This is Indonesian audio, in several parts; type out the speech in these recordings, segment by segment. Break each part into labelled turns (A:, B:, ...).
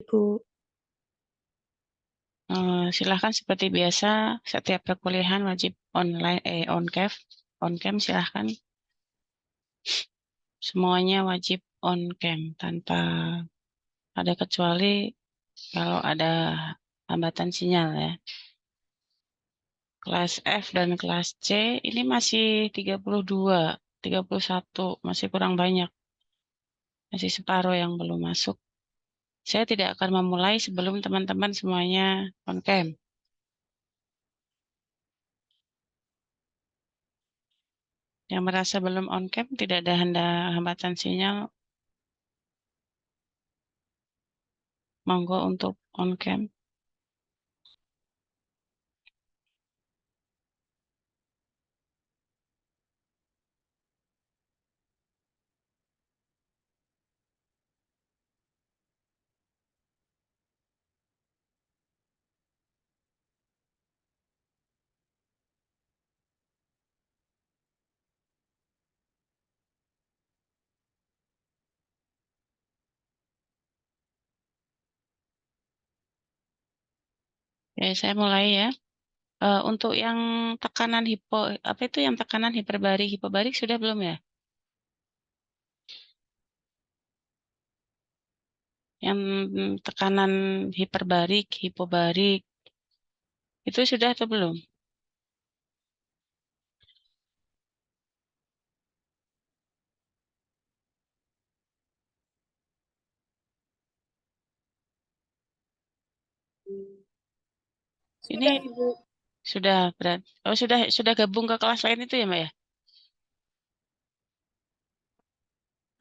A: Ibu.
B: Silahkan seperti biasa, setiap perkuliahan wajib online, on cam silahkan. Semuanya wajib on cam tanpa ada kecuali kalau ada hambatan sinyal ya. Kelas F dan kelas C ini masih 32, 31, masih kurang banyak. Masih separuh yang belum masuk. Saya tidak akan memulai sebelum teman-teman semuanya on cam. Yang merasa belum on cam, tidak ada hambatan sinyal, monggo untuk on cam. Oke, saya mulai ya. Untuk yang tekanan apa itu yang tekanan hiperbarik sudah belum ya? Yang tekanan hipobarik, itu sudah atau belum? Ini
A: Sudah, Ibu.
B: sudah berat. Oh, sudah gabung ke kelas lain itu ya, Mbak ya?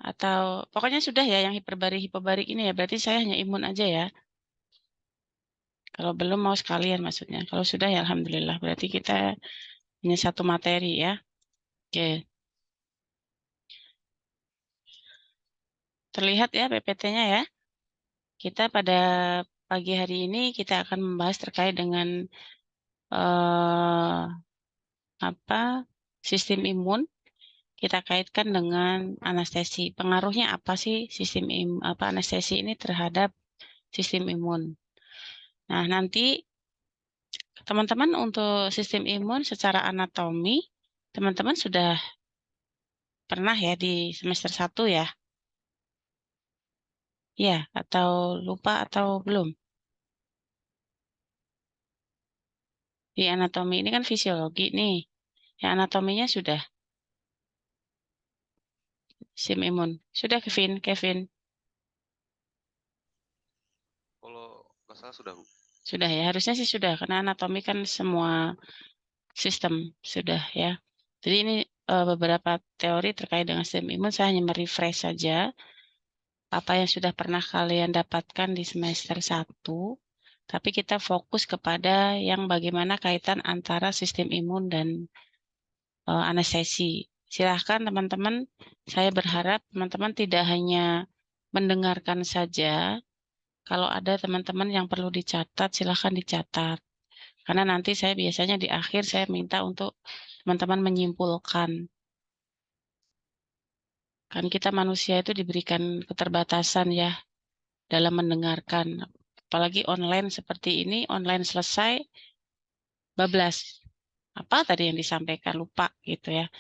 B: Atau pokoknya sudah ya yang hipobarik ini ya. Berarti saya hanya imun aja ya. Kalau belum mau sekalian maksudnya. Kalau sudah ya alhamdulillah. Berarti kita hanya satu materi ya. Oke. Terlihat ya PPT-nya ya. Kita pada pagi hari ini kita akan membahas terkait dengan eh, apa sistem imun. Kita kaitkan dengan anestesi. Pengaruhnya apa sih anestesi ini terhadap sistem imun? Nah, nanti teman-teman untuk sistem imun secara anatomi, teman-teman sudah pernah ya di semester 1 ya? Ya, atau lupa atau belum? Di anatomi ini kan fisiologi nih. Ya, anatominya sudah sistem imun. Sudah Kevin.
C: Kalau nggak salah sudah, Bu.
B: Sudah ya, harusnya sih sudah karena anatomi kan semua sistem sudah ya. Jadi ini beberapa teori terkait dengan sistem imun saya hanya merefresh saja apa yang sudah pernah kalian dapatkan di semester 1, tapi kita fokus kepada yang bagaimana kaitan antara sistem imun dan anestesi. Silahkan teman-teman, saya berharap teman-teman tidak hanya mendengarkan saja. Kalau ada teman-teman yang perlu dicatat, silahkan dicatat. Karena nanti saya biasanya di akhir saya minta untuk teman-teman menyimpulkan. Kan kita manusia itu diberikan keterbatasan ya dalam mendengarkan. Apalagi online seperti ini, online selesai, bablas. Apa tadi yang disampaikan, lupa gitu ya.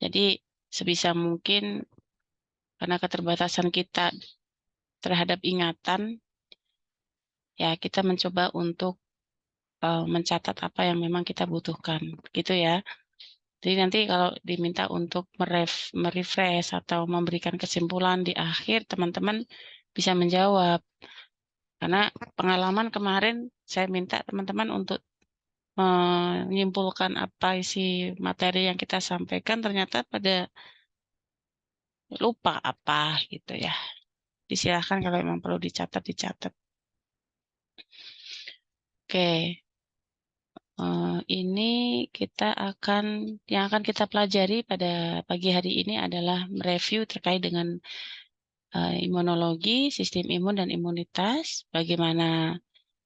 B: Jadi sebisa mungkin karena keterbatasan kita terhadap ingatan, ya kita mencoba untuk mencatat apa yang memang kita butuhkan. Gitu ya. Jadi nanti kalau diminta untuk merefresh atau memberikan kesimpulan di akhir, teman-teman bisa menjawab. Karena pengalaman kemarin saya minta teman-teman untuk menyimpulkan apa isi materi yang kita sampaikan, ternyata pada lupa apa gitu ya. Disilahkan kalau memang perlu dicatat, dicatat. Oke, ini yang akan kita pelajari pada pagi hari ini adalah mereview terkait dengan imunologi, sistem imun dan imunitas, bagaimana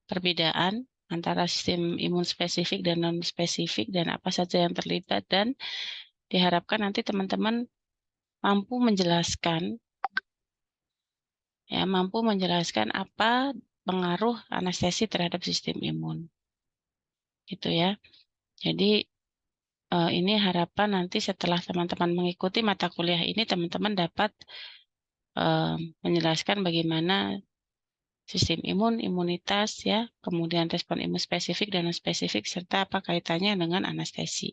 B: perbedaan antara sistem imun spesifik dan non-spesifik dan apa saja yang terlibat, dan diharapkan nanti teman-teman mampu menjelaskan Ya, mampu menjelaskan apa pengaruh anestesi terhadap sistem imun. Gitu ya. Jadi ini harapan nanti setelah teman-teman mengikuti mata kuliah ini, teman-teman dapat menjelaskan bagaimana sistem imun, imunitas, ya, kemudian respon imun spesifik dan non spesifik, serta apa kaitannya dengan anestesi.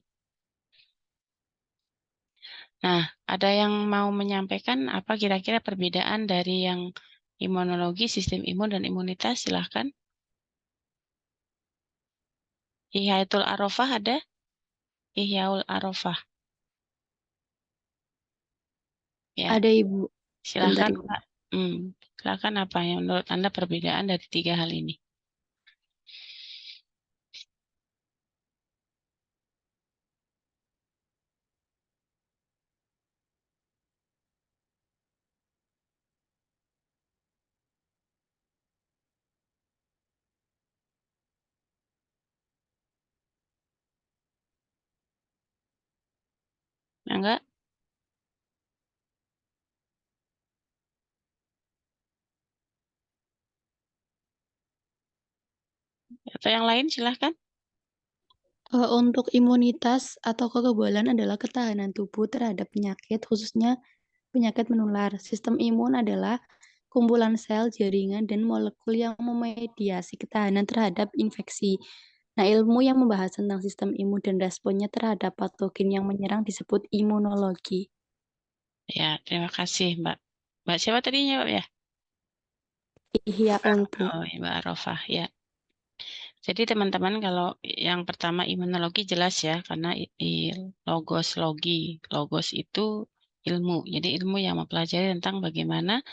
B: Nah, ada yang mau menyampaikan apa kira-kira perbedaan dari yang imunologi, sistem imun, dan imunitas? Silahkan. Ihyatul Arofah ada? Ihyaul Arofah. Ya,
A: Ada Ibu. Bentar,
B: silakan
A: Ibu.
B: Pak. Silakan apa yang menurut Anda perbedaan dari 3 hal ini? Enggak? Atau yang lain silahkan.
A: Untuk imunitas atau kekebalan adalah ketahanan tubuh terhadap penyakit, khususnya penyakit menular. Sistem imun adalah kumpulan sel, jaringan, dan molekul yang memediasi ketahanan terhadap infeksi. Nah, ilmu yang membahas tentang sistem imun dan responnya terhadap patogen yang menyerang disebut imunologi.
B: Ya, terima kasih Mbak. Mbak siapa tadinya Mbak ya?
A: Ihyaul, Bu.
B: Oh, Mbak Arofah ya. Jadi teman-teman kalau yang pertama imunologi jelas ya, karena logos itu ilmu. Jadi ilmu yang mempelajari tentang bagaimana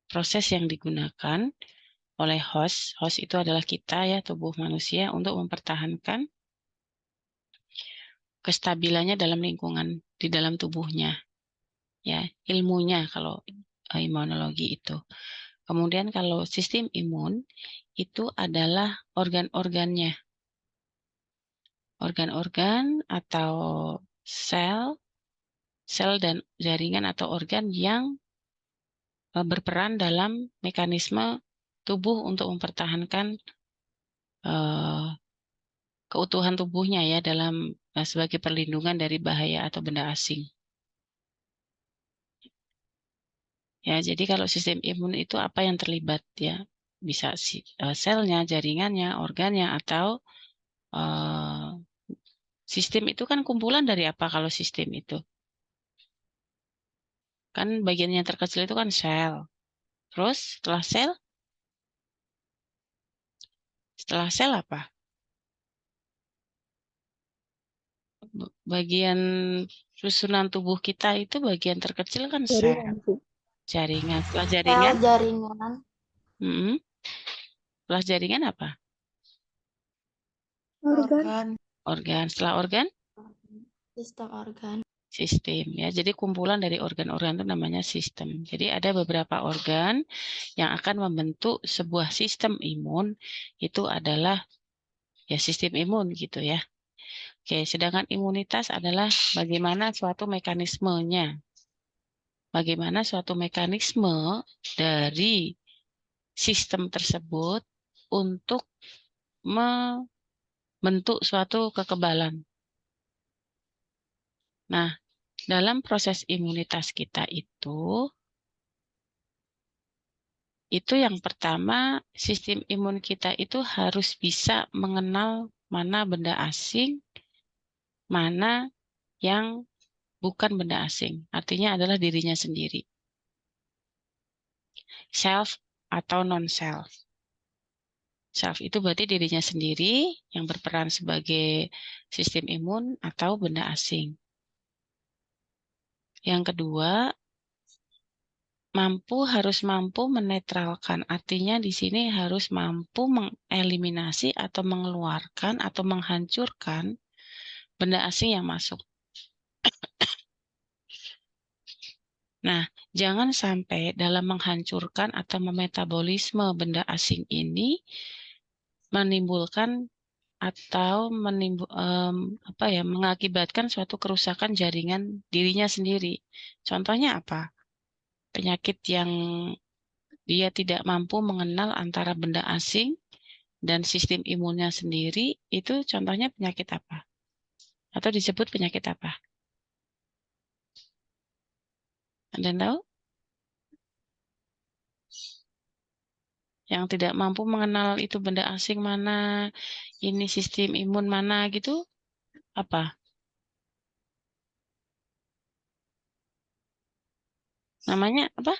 B: proses yang digunakan oleh host. Host itu adalah kita ya, tubuh manusia, untuk mempertahankan kestabilannya dalam lingkungan di dalam tubuhnya. Ya, ilmunya kalau imunologi itu. Kemudian kalau sistem imun itu adalah organ-organnya. Organ-organ atau sel dan jaringan atau organ yang berperan dalam mekanisme tubuh untuk mempertahankan keutuhan tubuhnya ya dalam sebagai perlindungan dari bahaya atau benda asing. Ya, jadi kalau sistem imun itu apa yang terlibat ya? Bisa selnya, jaringannya, organnya, atau sistem itu kan kumpulan dari apa kalau sistem itu? Kan bagian yang terkecil itu kan sel. Terus setelah sel apa? Bagian susunan tubuh kita itu bagian terkecil kan sel.
A: Jaringan, Bu.
B: Jaringan. Setelah
D: Sel
B: jaringan,
D: jaringan,
B: setelah jaringan apa?
D: organ,
B: Organ. Setelah organ,
D: sistem organ.
B: sistem ya. Jadi kumpulan dari organ-organ itu namanya sistem. Jadi ada beberapa organ yang akan membentuk sebuah sistem imun, itu adalah ya sistem imun gitu ya. Oke, sedangkan imunitas adalah bagaimana suatu mekanismenya. Bagaimana suatu mekanisme dari sistem tersebut untuk membentuk suatu kekebalan. Nah, dalam proses imunitas kita itu yang pertama, sistem imun kita itu harus bisa mengenal mana benda asing, mana yang bukan benda asing. Artinya adalah dirinya sendiri. Self atau non-self. Self itu berarti dirinya sendiri yang berperan sebagai sistem imun atau benda asing. Yang kedua, harus mampu menetralkan. Artinya di sini harus mampu mengeliminasi atau mengeluarkan atau menghancurkan benda asing yang masuk. Nah, jangan sampai dalam menghancurkan atau memetabolisme benda asing ini menimbulkan atau mengakibatkan suatu kerusakan jaringan dirinya sendiri. Contohnya apa? penyakit yang dia tidak mampu mengenal antara benda asing dan sistem imunnya sendiri, itu contohnya penyakit apa? Atau disebut penyakit apa? Ada yang tahu? Yang tidak mampu mengenal itu benda asing mana, ini sistem imun mana gitu, apa? Namanya apa?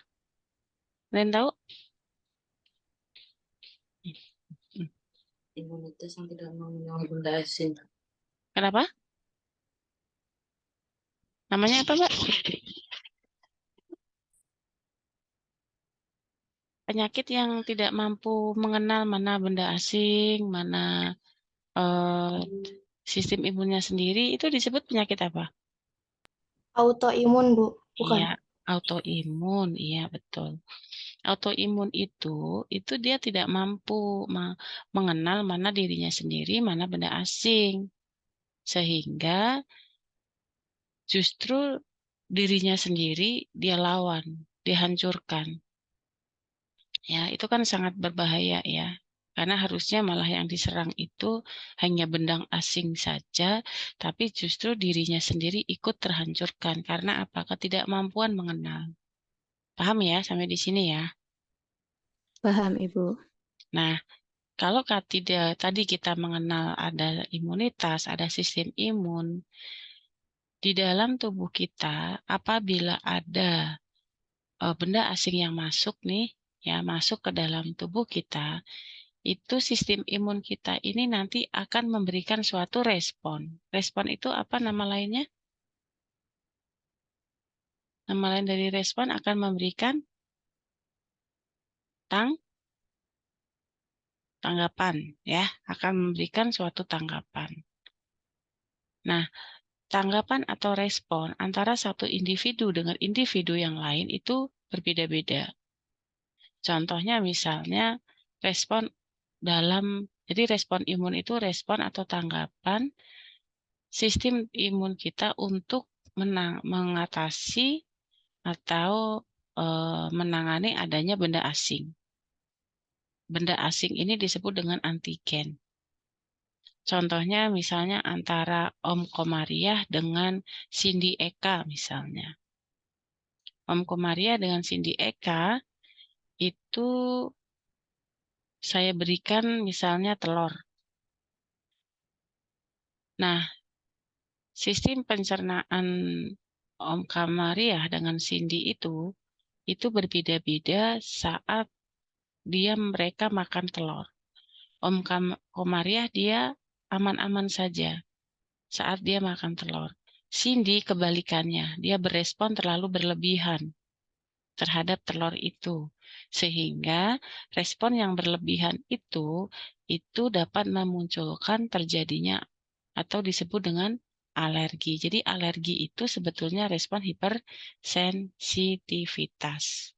B: Ada yang tahu?
D: Imunitas yang tidak mengenal benda asing.
B: Kenapa? Namanya apa, Mbak? Penyakit yang tidak mampu mengenal mana benda asing, mana sistem imunnya sendiri, itu disebut penyakit apa?
D: Autoimun, Bu. Bukan.
B: Iya, autoimun, iya betul. Autoimun itu dia tidak mampu mengenal mana dirinya sendiri, mana benda asing. Sehingga justru dirinya sendiri dia lawan, dihancurkan. Ya, itu kan sangat berbahaya ya. Karena harusnya malah yang diserang itu hanya benda asing saja, tapi justru dirinya sendiri ikut terhancurkan. Karena apa? Ketidakmampuan mengenal. Paham ya sampai di sini ya?
A: Paham, Ibu.
B: Nah, kalau tidak tadi kita mengenal ada imunitas, ada sistem imun, di dalam tubuh kita apabila ada benda asing yang masuk nih, ya masuk ke dalam tubuh kita, itu sistem imun kita ini nanti akan memberikan suatu respon. Respon itu apa nama lainnya? Nama lain dari respon akan memberikan tanggapan, ya, akan memberikan suatu tanggapan. Nah, tanggapan atau respon antara satu individu dengan individu yang lain itu berbeda-beda. Contohnya misalnya respon jadi respon imun itu respon atau tanggapan sistem imun kita untuk mengatasi atau menangani adanya benda asing. Benda asing ini disebut dengan antigen. Contohnya misalnya antara Om Komariah dengan Cindy Eka misalnya. Om Komariah dengan Cindy Eka itu saya berikan misalnya telur. Nah, sistem pencernaan Om Komariah dengan Cindy itu berbeda-beda saat mereka makan telur. Om Komariah dia aman-aman saja saat dia makan telur. Cindy kebalikannya, dia berespon terlalu berlebihan terhadap telur itu. Sehingga respon yang berlebihan itu dapat memunculkan terjadinya atau disebut dengan alergi. Jadi alergi itu sebetulnya respon hipersensitivitas.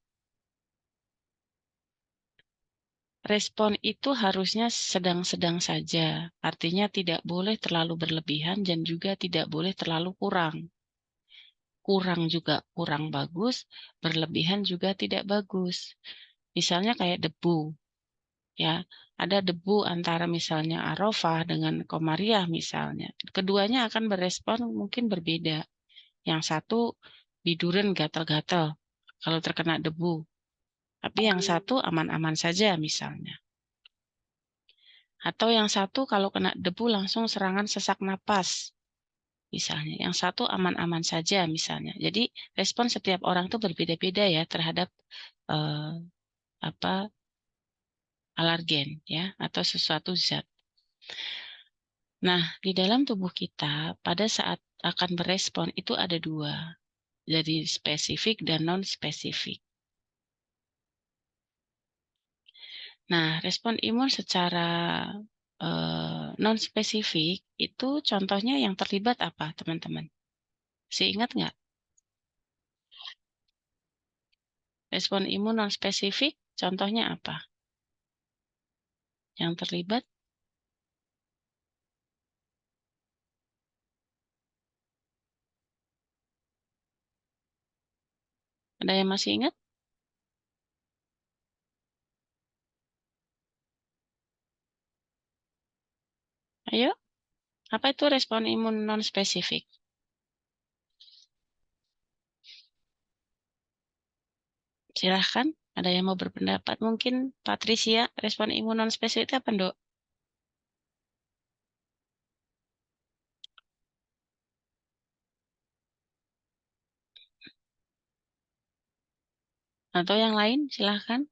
B: Respon itu harusnya sedang-sedang saja, artinya tidak boleh terlalu berlebihan dan juga tidak boleh terlalu kurang. Kurang juga kurang bagus, berlebihan juga tidak bagus. Misalnya kayak debu, ya, ada debu antara misalnya Arafah dengan Komariah misalnya. Keduanya akan berespon mungkin berbeda. Yang satu biduran gatal-gatal kalau terkena debu, tapi yang satu aman-aman saja misalnya. Atau yang satu kalau kena debu langsung serangan sesak napas. Misalnya, yang satu aman-aman saja misalnya. Jadi respon setiap orang itu berbeda-beda ya terhadap alergen ya atau sesuatu zat. Nah, di dalam tubuh kita pada saat akan berespon itu ada dua, jadi spesifik dan non-spesifik. Nah, respon imun secara non-spesifik itu contohnya yang terlibat apa, teman-teman? Masih ingat nggak? Respon imun non-spesifik contohnya apa? Yang terlibat? Ada yang masih ingat? Ayo, apa itu respon imun non-spesifik? Silahkan, ada yang mau berpendapat. Mungkin Patricia, respon imun non-spesifik itu apa, Dok? Atau yang lain, silahkan.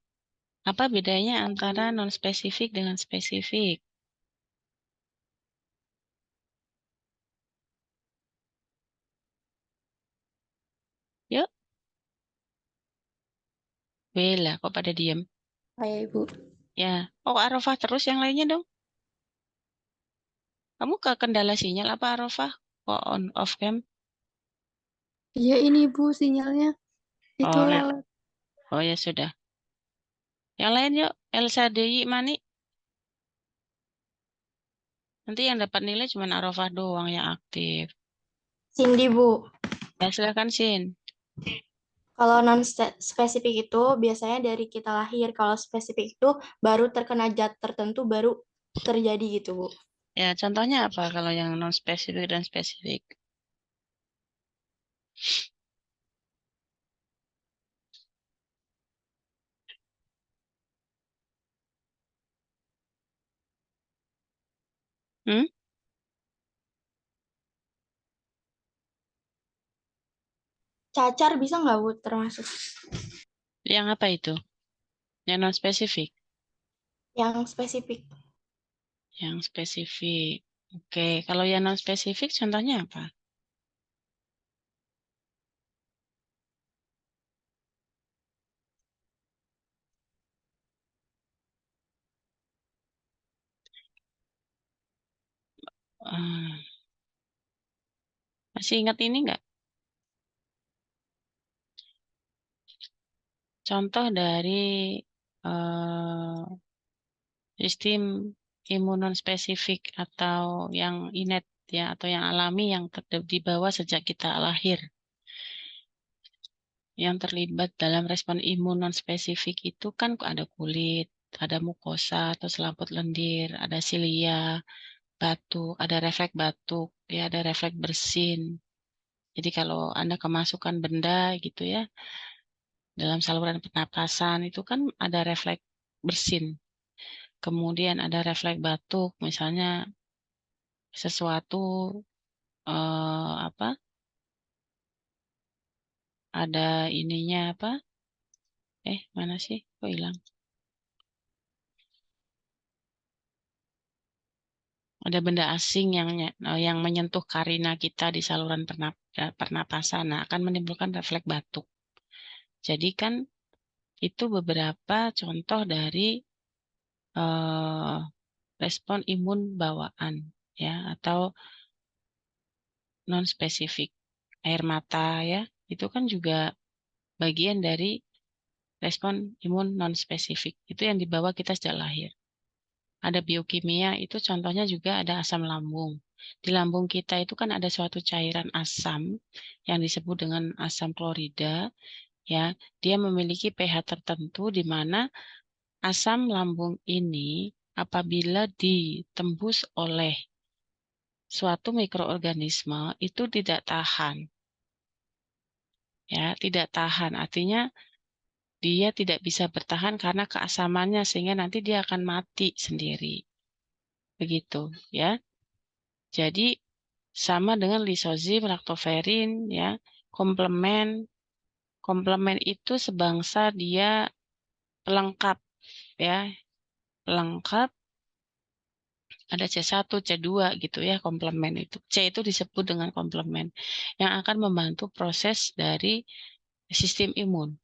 B: Apa bedanya antara non-spesifik dengan spesifik? Yuk, Bella, kok pada diam?
A: Saya Ibu.
B: Ya, oh Arafah terus yang lainnya dong. Kamu ke kendala sinyal apa Arafah? Kok on off cam?
A: Iya ini Ibu sinyalnya itu
B: Oh,
A: lelet.
B: oh ya sudah. Yang lain yuk, Elsa Deyi Mani. Nanti yang dapat nilai cuma Arafah doang yang aktif.
D: Cindy, Bu.
B: Ya silakan Sin.
D: Kalau non spesifik itu biasanya dari kita lahir. Kalau spesifik itu baru terkena zat tertentu baru terjadi gitu, Bu.
B: Ya contohnya apa kalau yang non spesifik dan spesifik? Hmm?
D: Cacar bisa nggak, Bu, termasuk?
B: Yang apa itu? Yang non spesifik.
D: Yang spesifik.
B: Yang spesifik. Oke, kalau yang non spesifik contohnya apa? Hmm, masih ingat ini nggak? Contoh dari eh, sistem imun non spesifik atau yang innate ya atau yang alami yang dibawa sejak kita lahir. Yang terlibat dalam respon imun non spesifik itu kan ada kulit, ada mukosa atau selaput lendir, ada silia, batuk, ada refleks batuk, ya ada refleks bersin. Jadi kalau Anda kemasukan benda gitu ya dalam saluran pernapasan itu kan ada refleks bersin. Kemudian ada refleks batuk, misalnya sesuatu apa? Ada ininya apa? Mana sih? Kok hilang? Ada benda asing yang menyentuh karina kita di saluran pernapasan, nah, akan menimbulkan refleks batuk. Jadi kan itu beberapa contoh dari respon imun bawaan ya atau non spesifik. Air mata ya, itu kan juga bagian dari respon imun non spesifik. Itu yang dibawa kita sejak lahir. Ada biokimia, itu contohnya juga ada asam lambung. Di lambung kita itu kan ada suatu cairan asam yang disebut dengan asam klorida, ya. Dia memiliki pH tertentu di mana asam lambung ini apabila ditembus oleh suatu mikroorganisme itu tidak tahan. Ya, tidak tahan. Artinya dia tidak bisa bertahan karena keasamannya sehingga nanti dia akan mati sendiri. Begitu, ya. Jadi sama dengan lisozim, laktoferin, ya, komplemen. Komplemen itu sebangsa dia pelengkap, ya, pelengkap. Ada C1, C2 gitu ya, komplemen itu. C itu disebut dengan komplemen yang akan membantu proses dari sistem imun.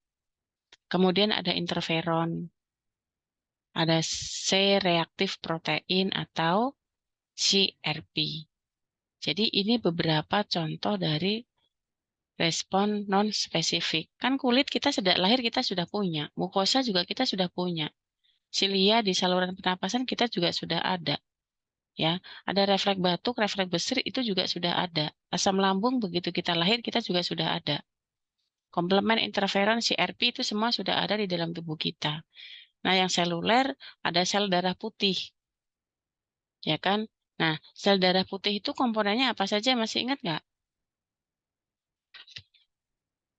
B: Kemudian ada interferon, ada C reaktif protein atau CRP. Jadi ini beberapa contoh dari respon non spesifik. Kan kulit kita sejak lahir kita sudah punya, mukosa juga kita sudah punya. Silia di saluran pernapasan kita juga sudah ada. Ya, ada refleks batuk, refleks besar itu juga sudah ada. Asam lambung begitu kita lahir kita juga sudah ada. Komplemen interferon CRP itu semua sudah ada di dalam tubuh kita. Nah, yang seluler ada sel darah putih. Ya kan? Nah, sel darah putih itu komponennya apa saja? Masih ingat nggak?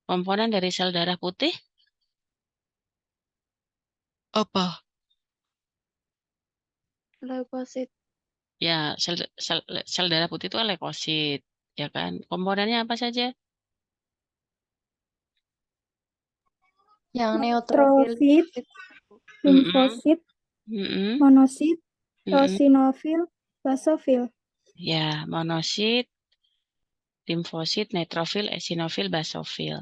B: Komponen dari sel darah putih apa?
D: Leukosit.
B: Ya, sel darah putih itu leukosit, ya kan? Komponennya apa saja?
A: Yang neutrofil.
E: Neutrofil,
B: Mm-mm,
E: limfosit,
B: mm-mm,
E: monosit,
B: mm-mm.
E: eosinofil, basofil.
B: Ya, monosit, limfosit, neutrofil, eosinofil, basofil.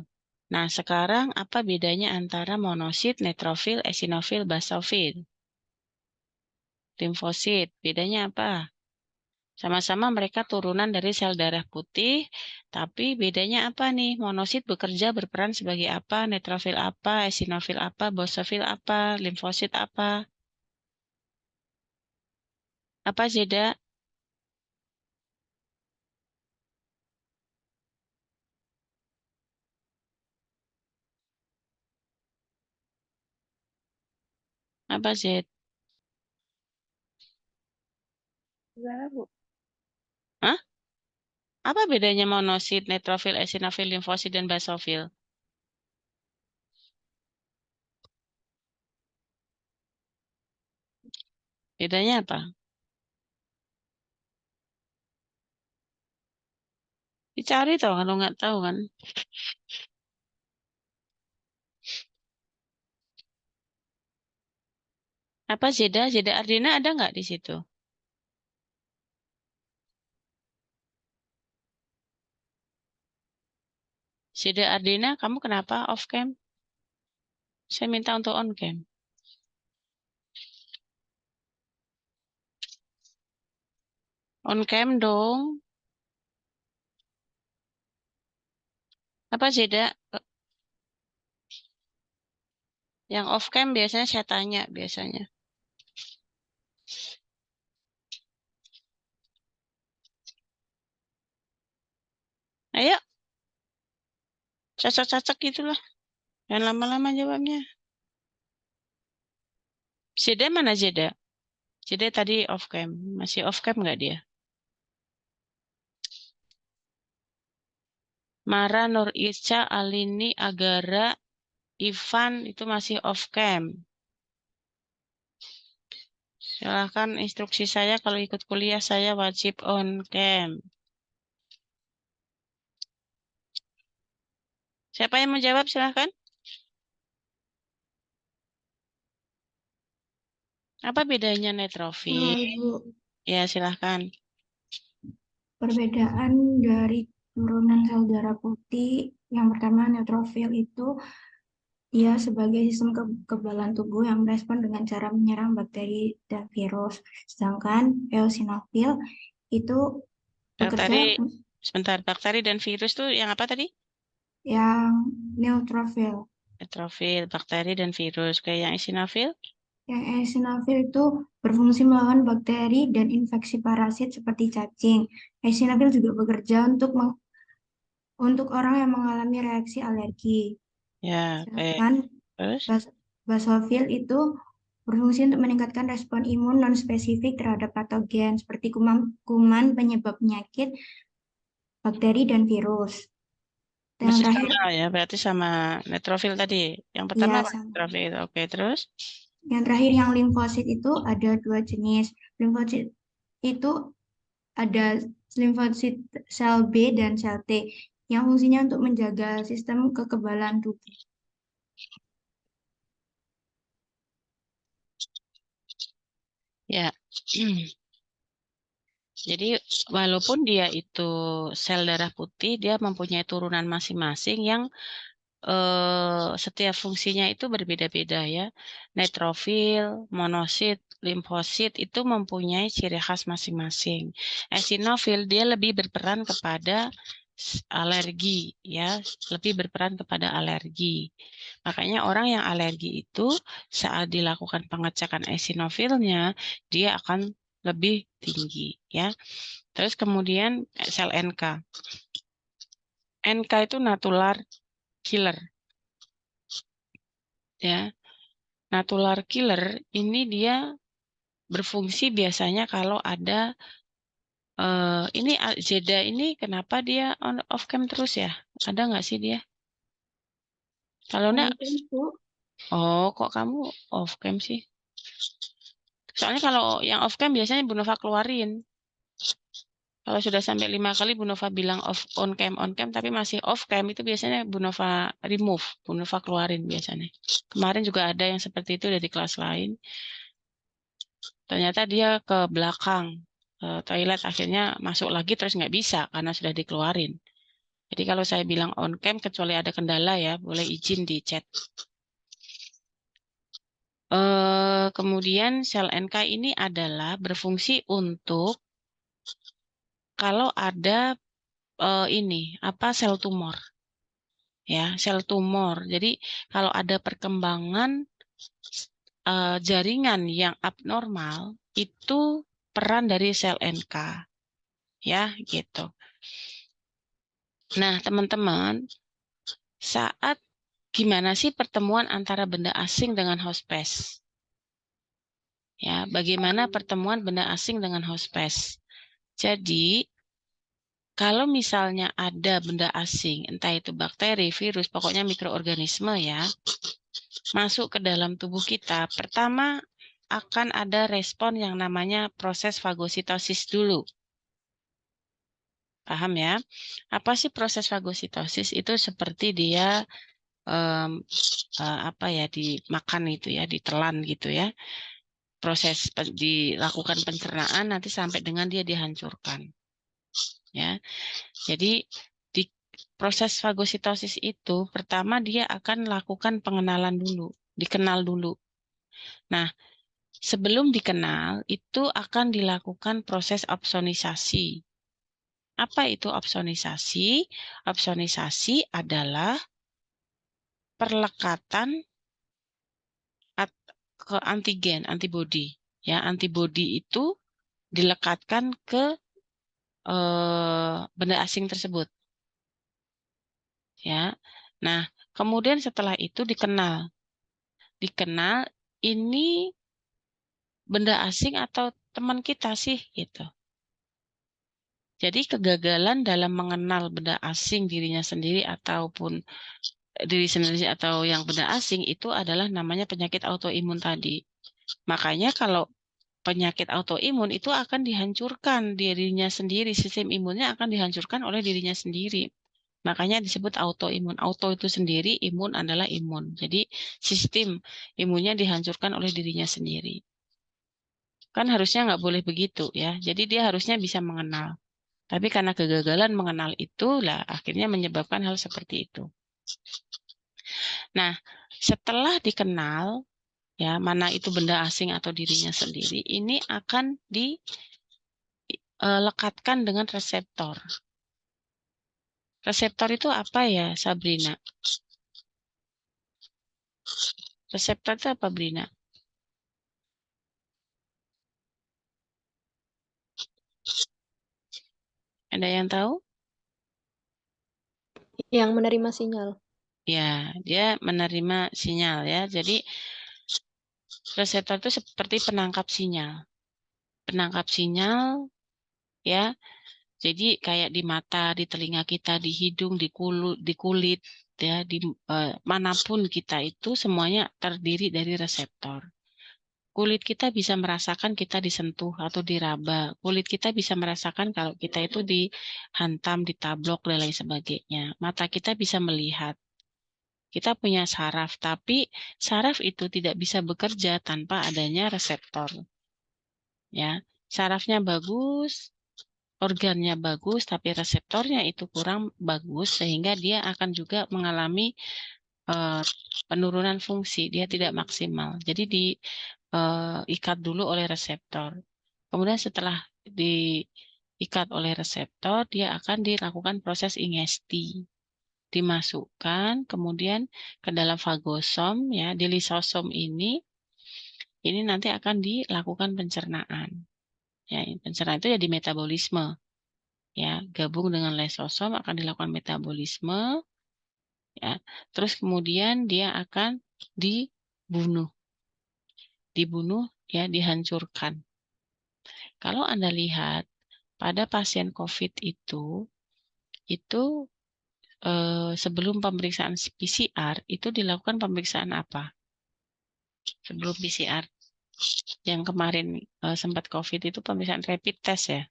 B: Nah, sekarang apa bedanya antara monosit, neutrofil, eosinofil, basofil? Limfosit, bedanya apa? Sama-sama mereka turunan dari sel darah putih, tapi bedanya apa nih? Monosit bekerja berperan sebagai apa? Neutrofil apa? Eosinofil apa? Basofil apa? Limfosit apa? Apa Zeda? Apa Z? Hah? Apa bedanya monosit, neutrofil, eosinofil, limfosit, dan basofil? Bedanya apa? Dicari tau kalau nggak tahu kan? Apa Zeda? Zeda Ardina ada nggak di situ? Zeda Ardina, kamu kenapa off cam? Saya minta untuk on cam. On cam dong. Apa Zeda? Yang off cam biasanya saya tanya biasanya. Ayo, cocok-cocok gitulah. Jangan lama-lama jawabnya. Zeda mana Zeda? Zeda tadi off cam. Masih off cam nggak dia? Mara, Nur Isca, Alini, Agara, Ivan itu masih off cam. Silahkan instruksi saya kalau ikut kuliah saya wajib on cam. Siapa yang mau jawab silahkan. Apa bedanya neutrofil?
D: Ibu,
B: Ya silahkan.
D: perbedaan dari turunan sel darah putih, yang pertama neutrofil itu dia sebagai sistem kekebalan tubuh yang merespon dengan cara menyerang bakteri dan virus. Sedangkan eosinofil itu bekerja
B: Bakteri, sebentar. Bakteri dan virus tuh yang apa tadi?
D: yang neutrofil.
B: Neutrofil, bakteri dan virus. Kayak yang eosinofil?
D: Yang eosinofil itu berfungsi melawan bakteri dan infeksi parasit seperti cacing. Eosinofil juga bekerja untuk orang yang mengalami reaksi alergi.
B: Ya, baik.
D: Sedangkan
B: Terus?
D: basofil itu berfungsi untuk meningkatkan respon imun non-spesifik terhadap patogen seperti kuman penyebab penyakit, bakteri, dan virus. Dan yang
B: Masih
D: terakhir,
B: sama ya, berarti sama neutrofil tadi. Yang pertama
D: ya
B: apa?
D: sama.
B: Neutrofil. Oke, terus?
D: Yang terakhir yang limfosit itu ada dua jenis. Limfosit itu ada limfosit sel B dan sel T yang fungsinya untuk menjaga sistem kekebalan tubuh.
B: Ya. Jadi walaupun dia itu sel darah putih, dia mempunyai turunan masing-masing yang setiap fungsinya itu berbeda-beda ya. Neutrofil, monosit, limfosit itu mempunyai ciri khas masing-masing. Eosinofil dia lebih berperan kepada alergi ya, lebih berperan kepada alergi. Makanya orang yang alergi itu saat dilakukan pengecekan eosinofilnya dia akan lebih tinggi ya. Terus kemudian sel NK. NK itu natular killer ya. Natular killer ini dia berfungsi biasanya kalau ada Ini Zeda ini kenapa dia on off cam terus ya? Ada nggak sih dia? Kalau enggak, oh kok kamu off cam sih? Soalnya kalau yang off cam biasanya Bu Nova keluarin. Kalau sudah sampai 5 kali Bu Nova bilang on cam, tapi masih off cam, itu biasanya Bu Nova remove, Bu Nova keluarin biasanya. Kemarin juga ada yang seperti itu dari kelas lain. Ternyata dia ke belakang, ke toilet, akhirnya masuk lagi terus nggak bisa karena sudah dikeluarin. Jadi kalau saya bilang on cam, kecuali ada kendala ya, boleh izin di chat. Kemudian sel NK ini adalah berfungsi untuk kalau ada ini apa sel tumor, ya sel tumor. Jadi kalau ada perkembangan jaringan yang abnormal, itu peran dari sel NK, ya gitu. Nah teman-teman, saat gimana sih pertemuan antara benda asing dengan hospes? Ya, bagaimana pertemuan benda asing dengan hospes? Jadi kalau misalnya ada benda asing, entah itu bakteri, virus, pokoknya mikroorganisme ya, masuk ke dalam tubuh kita, pertama akan ada respon yang namanya proses fagositosis dulu. Paham ya? Apa sih proses fagositosis? Itu seperti dia apa ya, dimakan itu ya, ditelan gitu ya. Proses dilakukan pencernaan nanti sampai dengan dia dihancurkan. Ya. Jadi di proses fagositosis itu pertama dia akan lakukan pengenalan dulu, dikenal dulu. Nah, sebelum dikenal itu akan dilakukan proses opsonisasi. Apa itu opsonisasi? Opsonisasi adalah perlekatan ke antigen, antibodi. Ya, antibodi itu dilekatkan ke benda asing tersebut. Ya. Nah, kemudian setelah itu dikenal. Dikenal ini benda asing atau teman kita sih gitu. Jadi kegagalan dalam mengenal benda asing dirinya sendiri ataupun diri sendiri atau yang benda asing itu adalah namanya penyakit autoimun tadi. Makanya kalau penyakit autoimun itu akan dihancurkan dirinya sendiri, sistem imunnya akan dihancurkan oleh dirinya sendiri. Makanya disebut autoimun. Auto itu sendiri, imun adalah imun. Jadi sistem imunnya dihancurkan oleh dirinya sendiri. Kan harusnya nggak boleh begitu ya. Jadi dia harusnya bisa mengenal. Tapi karena kegagalan mengenal itulah akhirnya menyebabkan hal seperti itu. Nah, setelah dikenal ya mana itu benda asing atau dirinya sendiri, ini akan dilekatkan dengan reseptor. Reseptor itu apa ya, Sabrina? Reseptor itu apa, Brina? Ada yang tahu?
E: Yang menerima sinyal.
B: Ya, dia menerima sinyal ya. Jadi reseptor itu seperti penangkap sinyal. Penangkap sinyal ya. Jadi kayak di mata, di telinga kita, di hidung, di kulit ya, di manapun kita itu semuanya terdiri dari reseptor. Kulit kita bisa merasakan kita disentuh atau diraba. Kulit kita bisa merasakan kalau kita itu dihantam, ditablok, dan lain sebagainya. Mata kita bisa melihat. Kita punya saraf, tapi saraf itu tidak bisa bekerja tanpa adanya reseptor. Ya, sarafnya bagus, organnya bagus, tapi reseptornya itu kurang bagus, sehingga dia akan juga mengalami penurunan fungsi, dia tidak maksimal. Jadi diikat dulu oleh reseptor. Kemudian setelah diikat oleh reseptor, dia akan dilakukan proses ingesti. Dimasukkan kemudian ke dalam fagosom ya, di lisosom ini nanti akan dilakukan pencernaan. Ya, pencernaan itu jadi metabolisme. Ya, gabung dengan lisosom akan dilakukan metabolisme. Ya, terus kemudian dia akan dibunuh. Dibunuh ya, dihancurkan. Kalau Anda lihat pada pasien COVID itu sebelum pemeriksaan PCR itu dilakukan pemeriksaan apa? Sebelum PCR yang kemarin sempat COVID itu pemeriksaan rapid test ya?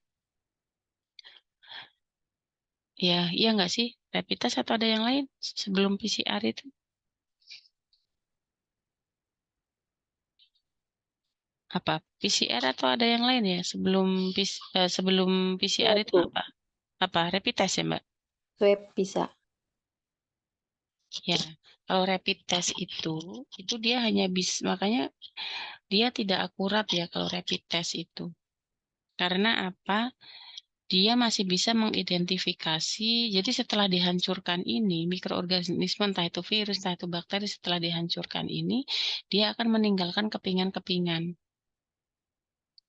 B: Ya, iya nggak sih? Rapid test atau ada yang lain sebelum PCR itu? Apa? PCR atau ada yang lain ya? Sebelum PCR itu
A: Bu,
B: apa? Apa? Rapid test ya, Mbak?
A: swab bisa.
B: Ya, kalau rapid test itu dia hanya bisa, makanya dia tidak akurat ya kalau rapid test itu. Karena apa? Dia masih bisa mengidentifikasi, jadi setelah dihancurkan ini, mikroorganisme entah itu virus, entah itu bakteri, setelah dihancurkan ini, dia akan meninggalkan kepingan-kepingan.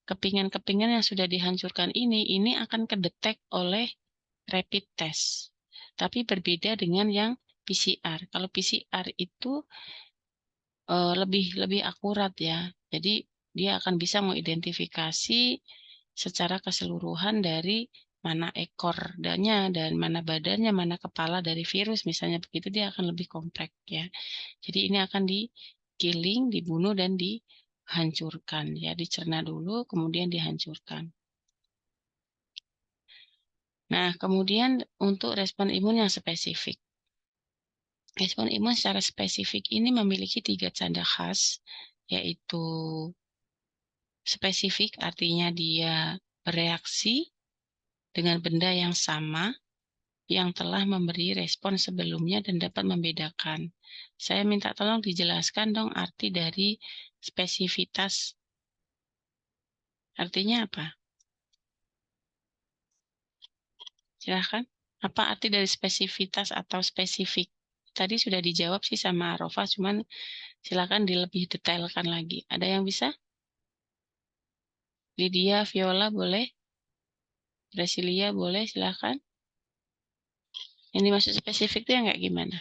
B: Kepingan-kepingan yang sudah dihancurkan ini akan kedetek oleh rapid test. Tapi berbeda dengan yang PCR. Kalau PCR itu lebih akurat ya. Jadi dia akan bisa mengidentifikasi secara keseluruhan dari mana ekornya dan mana badannya, mana kepala dari virus misalnya begitu, dia akan lebih kompleks ya. Jadi ini akan digiling, dibunuh dan dihancurkan ya, dicerna dulu kemudian dihancurkan. Nah, kemudian untuk respon imun yang spesifik. Respon imun secara spesifik ini memiliki 3 tanda khas, yaitu spesifik artinya dia bereaksi dengan benda yang sama yang telah memberi respon sebelumnya dan dapat membedakan. Saya minta tolong dijelaskan dong arti dari spesifitas. Artinya apa? Silahkan. Apa arti dari spesifitas atau spesifik? Tadi sudah dijawab sih sama Arofa, cuman silakan dilebih detailkan lagi. Ada yang bisa? Lydia, Viola boleh? Brasilia boleh, silakan. Yang dimaksud spesifik itu yang kayak gimana?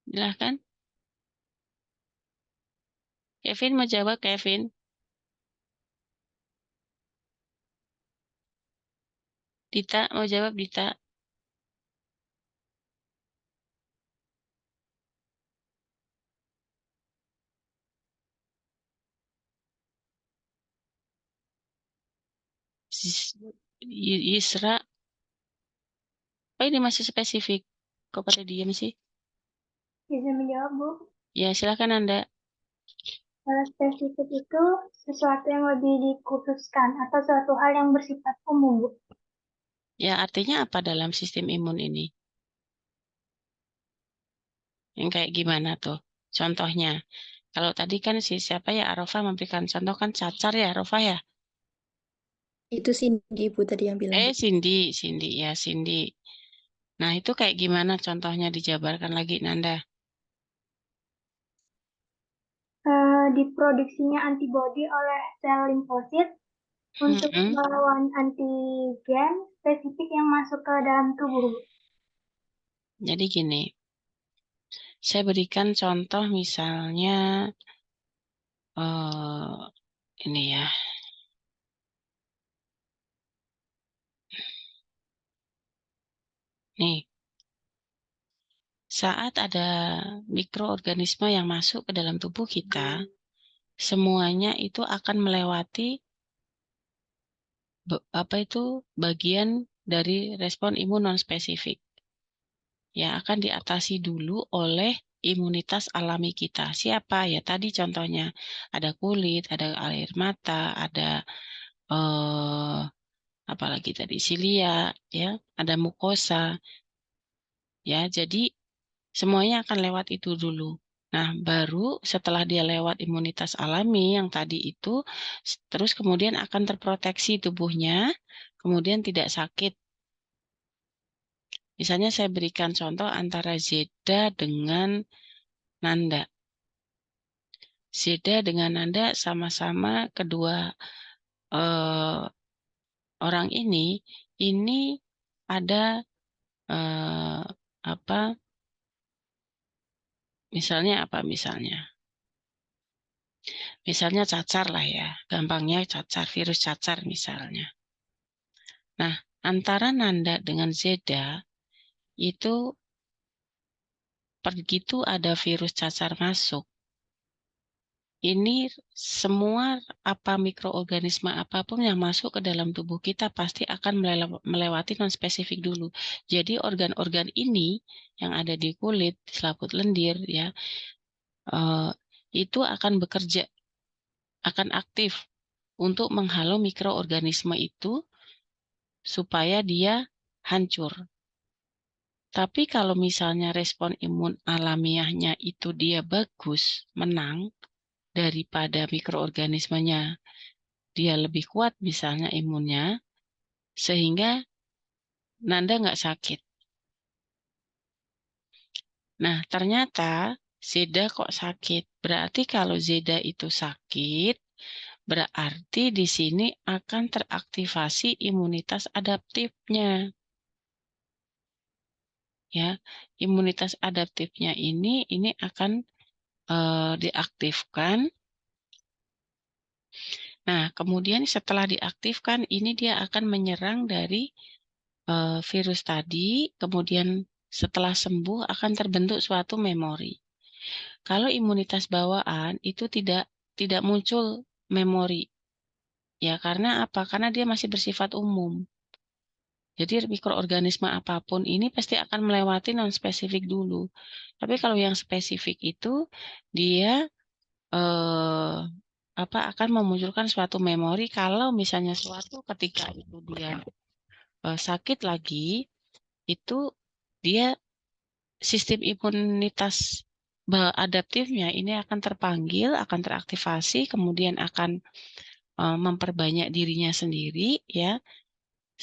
B: Silahkan. Kevin mau jawab, Kevin. Dita mau jawab, Dita. Yisra. Oh, ini masih spesifik. Kok pada diam sih?
E: Bisa menjawab, Bu.
B: Ya, silakan Anda.
E: Kalau spesifik itu sesuatu yang lebih dikhususkan atau suatu hal yang bersifat umum, Bu.
B: Ya, artinya apa dalam sistem imun ini? Yang kayak gimana tuh? Contohnya, kalau tadi kan siapa ya, Arofa memberikan contoh kan cacar ya, Arofa ya?
A: Itu Cindy, Bu, tadi yang bilang.
B: Cindy ya, Cindy. Nah, itu kayak gimana contohnya dijabarkan lagi, Nanda?
E: Diproduksinya antibodi oleh sel limfosit untuk melawan antigen spesifik yang masuk ke dalam tubuh, Bu.
B: Jadi gini, saya berikan contoh misalnya ini ya. Nih, saat ada mikroorganisme yang masuk ke dalam tubuh kita, semuanya itu akan melewati bagian dari respon imun non-spesifik. Ya, akan diatasi dulu oleh imunitas alami kita. Siapa? Ya tadi contohnya, ada kulit, ada air mata, ada apalagi tadi silia, ya, ada mukosa. Ya, jadi semuanya akan lewat itu dulu. Nah, baru setelah dia lewat imunitas alami yang tadi itu, terus kemudian akan terproteksi tubuhnya, kemudian tidak sakit. Misalnya saya berikan contoh antara Zeda dengan Nanda. Zeda dengan Nanda sama-sama kedua orang ini ada apa Misalnya apa misalnya? Misalnya cacar lah ya, gampangnya cacar, virus cacar misalnya. Nah, antara Nanda dengan Zeda itu begitu ada virus cacar masuk, ini semua mikroorganisme apapun yang masuk ke dalam tubuh kita pasti akan melewati non-spesifik dulu. Jadi organ-organ ini yang ada di kulit, selaput lendir ya, itu akan bekerja, akan aktif untuk menghalau mikroorganisme itu supaya dia hancur. Tapi kalau misalnya respon imun alamiahnya itu dia bagus, menang, daripada mikroorganismenya dia lebih kuat misalnya imunnya, sehingga Nanda nggak sakit. Nah, ternyata Zeda kok sakit. Berarti kalau Zeda itu sakit, berarti di sini akan teraktivasi imunitas adaptifnya. Ya, imunitas adaptifnya ini akan diaktifkan. Nah, kemudian setelah diaktifkan, ini dia akan menyerang dari virus tadi, kemudian setelah sembuh akan terbentuk suatu memori. Kalau imunitas bawaan itu tidak muncul memori. Ya, karena apa? Karena dia masih bersifat umum. Jadi mikroorganisme apapun ini pasti akan melewati non-spesifik dulu. Tapi kalau yang spesifik itu dia akan memunculkan suatu memori kalau misalnya suatu ketika itu dia sakit lagi, itu dia sistem imunitas adaptifnya ini akan terpanggil, akan teraktivasi, kemudian akan memperbanyak dirinya sendiri ya.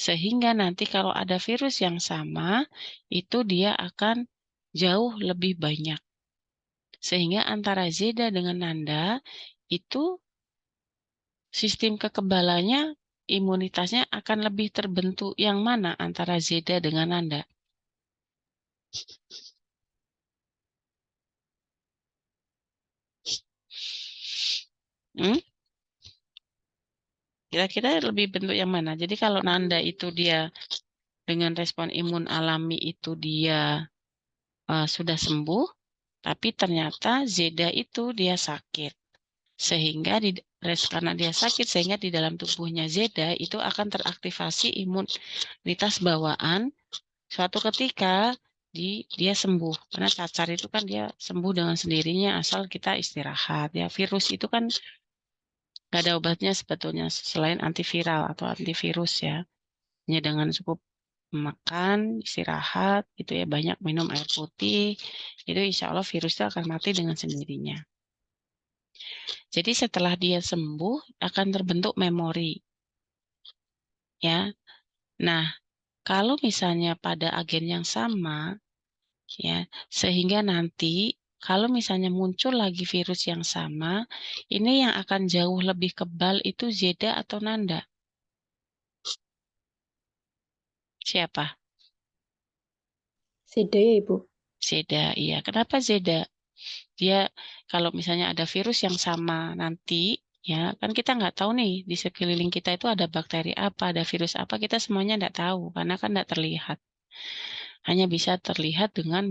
B: Sehingga nanti kalau ada virus yang sama, itu dia akan jauh lebih banyak. Sehingga antara Zeda dengan Nanda, itu sistem kekebalannya, imunitasnya akan lebih terbentuk yang mana antara Zeda dengan Nanda? Kira-kira lebih bentuk yang mana? Jadi kalau Nanda itu dia dengan respon imun alami itu dia sudah sembuh, tapi ternyata Zeda itu dia sakit. Sehingga karena dia sakit, sehingga di dalam tubuhnya Zeda itu akan teraktivasi imunitas bawaan suatu ketika dia sembuh. Karena cacar itu kan dia sembuh dengan sendirinya asal kita istirahat. Ya, virus itu kan nggak ada obatnya sebetulnya selain antiviral atau antivirus ya. Hanya dengan cukup makan, istirahat, gitu ya, banyak minum air putih, itu insya Allah virus itu akan mati dengan sendirinya. Jadi setelah dia sembuh akan terbentuk memori. Ya. Nah, kalau misalnya pada agen yang sama, ya, sehingga nanti kalau misalnya muncul lagi virus yang sama, ini yang akan jauh lebih kebal itu Zeda atau Nanda? Siapa?
A: Zeda ya, Ibu?
B: Zeda, iya. Kenapa Zeda? Dia kalau misalnya ada virus yang sama nanti, ya kan kita nggak tahu nih di sekeliling kita itu ada bakteri apa, ada virus apa, kita semuanya nggak tahu karena kan nggak terlihat. Hanya bisa terlihat dengan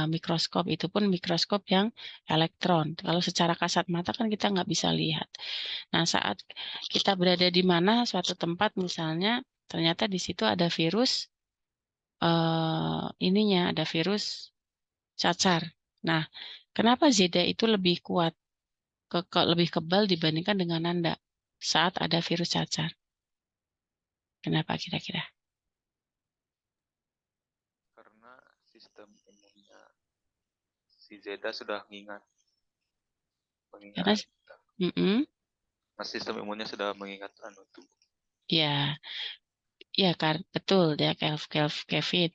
B: mikroskop, itu pun mikroskop yang elektron. Kalau secara kasat mata kan kita nggak bisa lihat. Nah, saat kita berada di mana suatu tempat misalnya, ternyata di situ ada virus, ada virus cacar. Nah, kenapa Zeda itu lebih kuat, lebih kebal dibandingkan dengan Nanda saat ada virus cacar? Kenapa kira-kira?
C: Karena sistem imunnya si Zeda sudah mengingat
B: Karena,
C: Nah, sistem imunnya sudah mengingat tubuh.
B: ya, ya betul ya Kevin.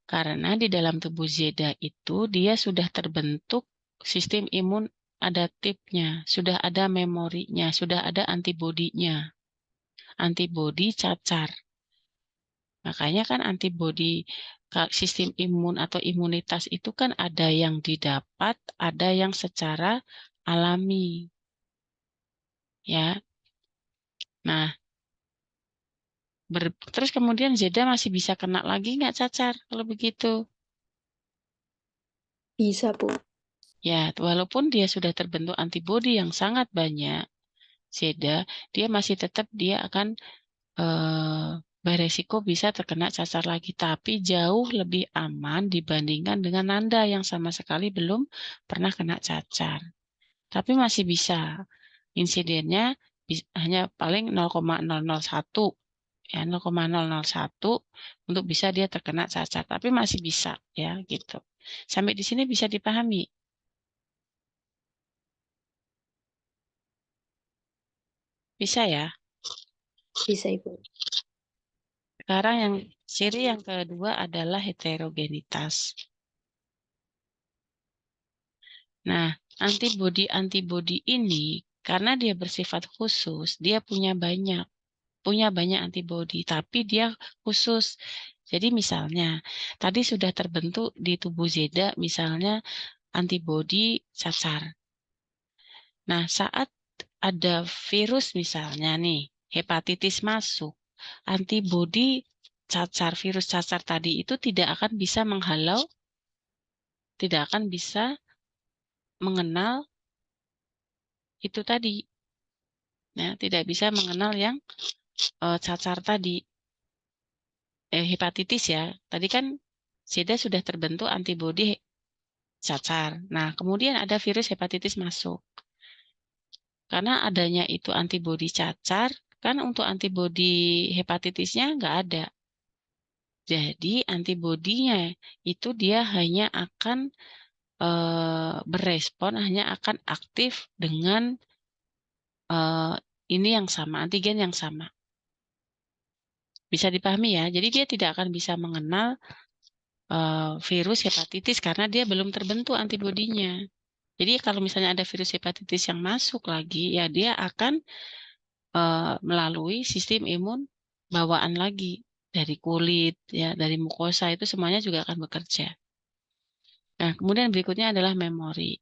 B: Karena di dalam tubuh Zeda itu dia sudah terbentuk sistem imun adaptifnya, sudah ada memorinya, sudah ada antibodinya, antibodi cacar. Makanya kan antibodi sistem imun atau imunitas itu kan ada yang didapat, ada yang secara alami. Ya. Nah, terus kemudian Zeda masih bisa kena lagi nggak cacar kalau begitu?
A: Bisa, Bu.
B: Ya, walaupun dia sudah terbentuk antibodi yang sangat banyak, Zeda, dia masih tetap dia akan beresiko bisa terkena cacar lagi, tapi jauh lebih aman dibandingkan dengan Nanda yang sama sekali belum pernah kena cacar. Tapi masih bisa. Insidennya hanya paling 0,001 ya, 0,001 untuk bisa dia terkena cacar, tapi masih bisa ya gitu. Sampai di sini bisa dipahami. Bisa ya?
A: Bisa, Ibu.
B: Sekarang yang ciri yang kedua adalah heterogenitas. Nah, antibodi ini karena dia bersifat khusus, dia punya banyak antibodi, tapi dia khusus. Jadi misalnya, tadi sudah terbentuk di tubuh Zeda misalnya antibodi cacar. Nah, saat ada virus misalnya nih, hepatitis masuk, antibodi cacar, virus cacar tadi itu tidak akan bisa menghalau, tidak akan bisa mengenal itu tadi. Ya, tidak bisa mengenal yang cacar tadi. Hepatitis ya. Tadi kan Zeda sudah terbentuk antibodi cacar. Nah, kemudian ada virus hepatitis masuk. Karena adanya itu antibodi cacar, kan untuk antibodi hepatitisnya nggak ada. Jadi antibodinya itu dia hanya akan berespon, hanya akan aktif dengan ini yang sama, antigen yang sama. Bisa dipahami ya. Jadi dia tidak akan bisa mengenal virus hepatitis karena dia belum terbentuk antibodinya. Jadi kalau misalnya ada virus hepatitis yang masuk lagi, ya dia akan melalui sistem imun bawaan lagi dari kulit, ya dari mukosa itu semuanya juga akan bekerja. Nah, kemudian berikutnya adalah memori.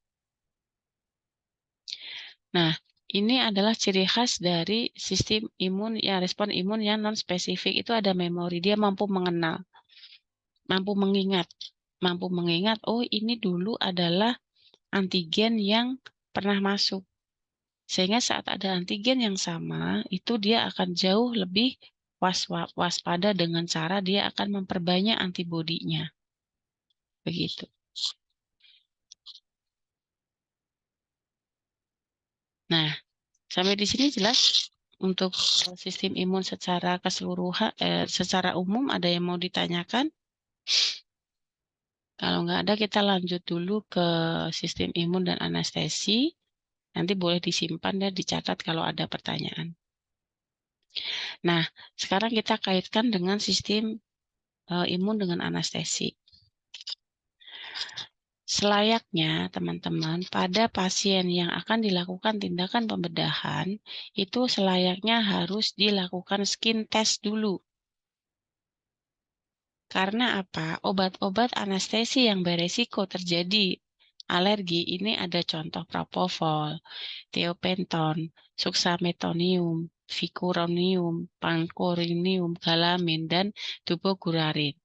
B: Nah, ini adalah ciri khas dari sistem imun, ya respon imun yang non spesifik itu ada memori. Dia mampu mengenal, mampu mengingat. Oh, ini dulu adalah antigen yang pernah masuk. Sehingga saat ada antigen yang sama, itu dia akan jauh lebih waspada dengan cara dia akan memperbanyak antibodinya. Begitu. Nah, sampai di sini jelas untuk sistem imun secara keseluruhan, secara umum ada yang mau ditanyakan? Kalau nggak ada, kita lanjut dulu ke sistem imun dan anestesi. Nanti boleh disimpan dan dicatat kalau ada pertanyaan. Nah, sekarang kita kaitkan dengan sistem imun dengan anestesi. Selayaknya, teman-teman, pada pasien yang akan dilakukan tindakan pembedahan, itu selayaknya harus dilakukan skin test dulu. Karena apa? Obat-obat anestesi yang beresiko terjadi alergi ini ada contoh propofol, thiopenton, suksametonium, vicuronium, pancuronium, galamin, dan tubogurarin.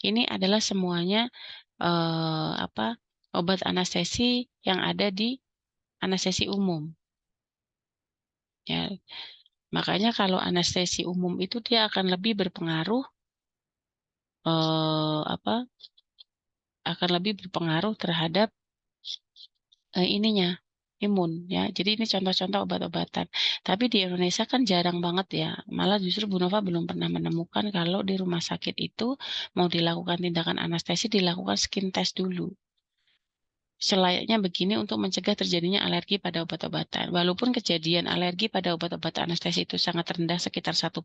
B: Ini adalah semuanya obat anestesi yang ada di anestesi umum. Ya, makanya kalau anestesi umum itu dia akan lebih berpengaruh terhadap imun ya. Jadi ini contoh-contoh obat-obatan. Tapi di Indonesia kan jarang banget ya. Malah justru Bu Nova belum pernah menemukan kalau di rumah sakit itu mau dilakukan tindakan anestesi dilakukan skin test dulu. Selayaknya begini untuk mencegah terjadinya alergi pada obat-obatan. Walaupun kejadian alergi pada obat-obatan anestesi itu sangat rendah sekitar 1%,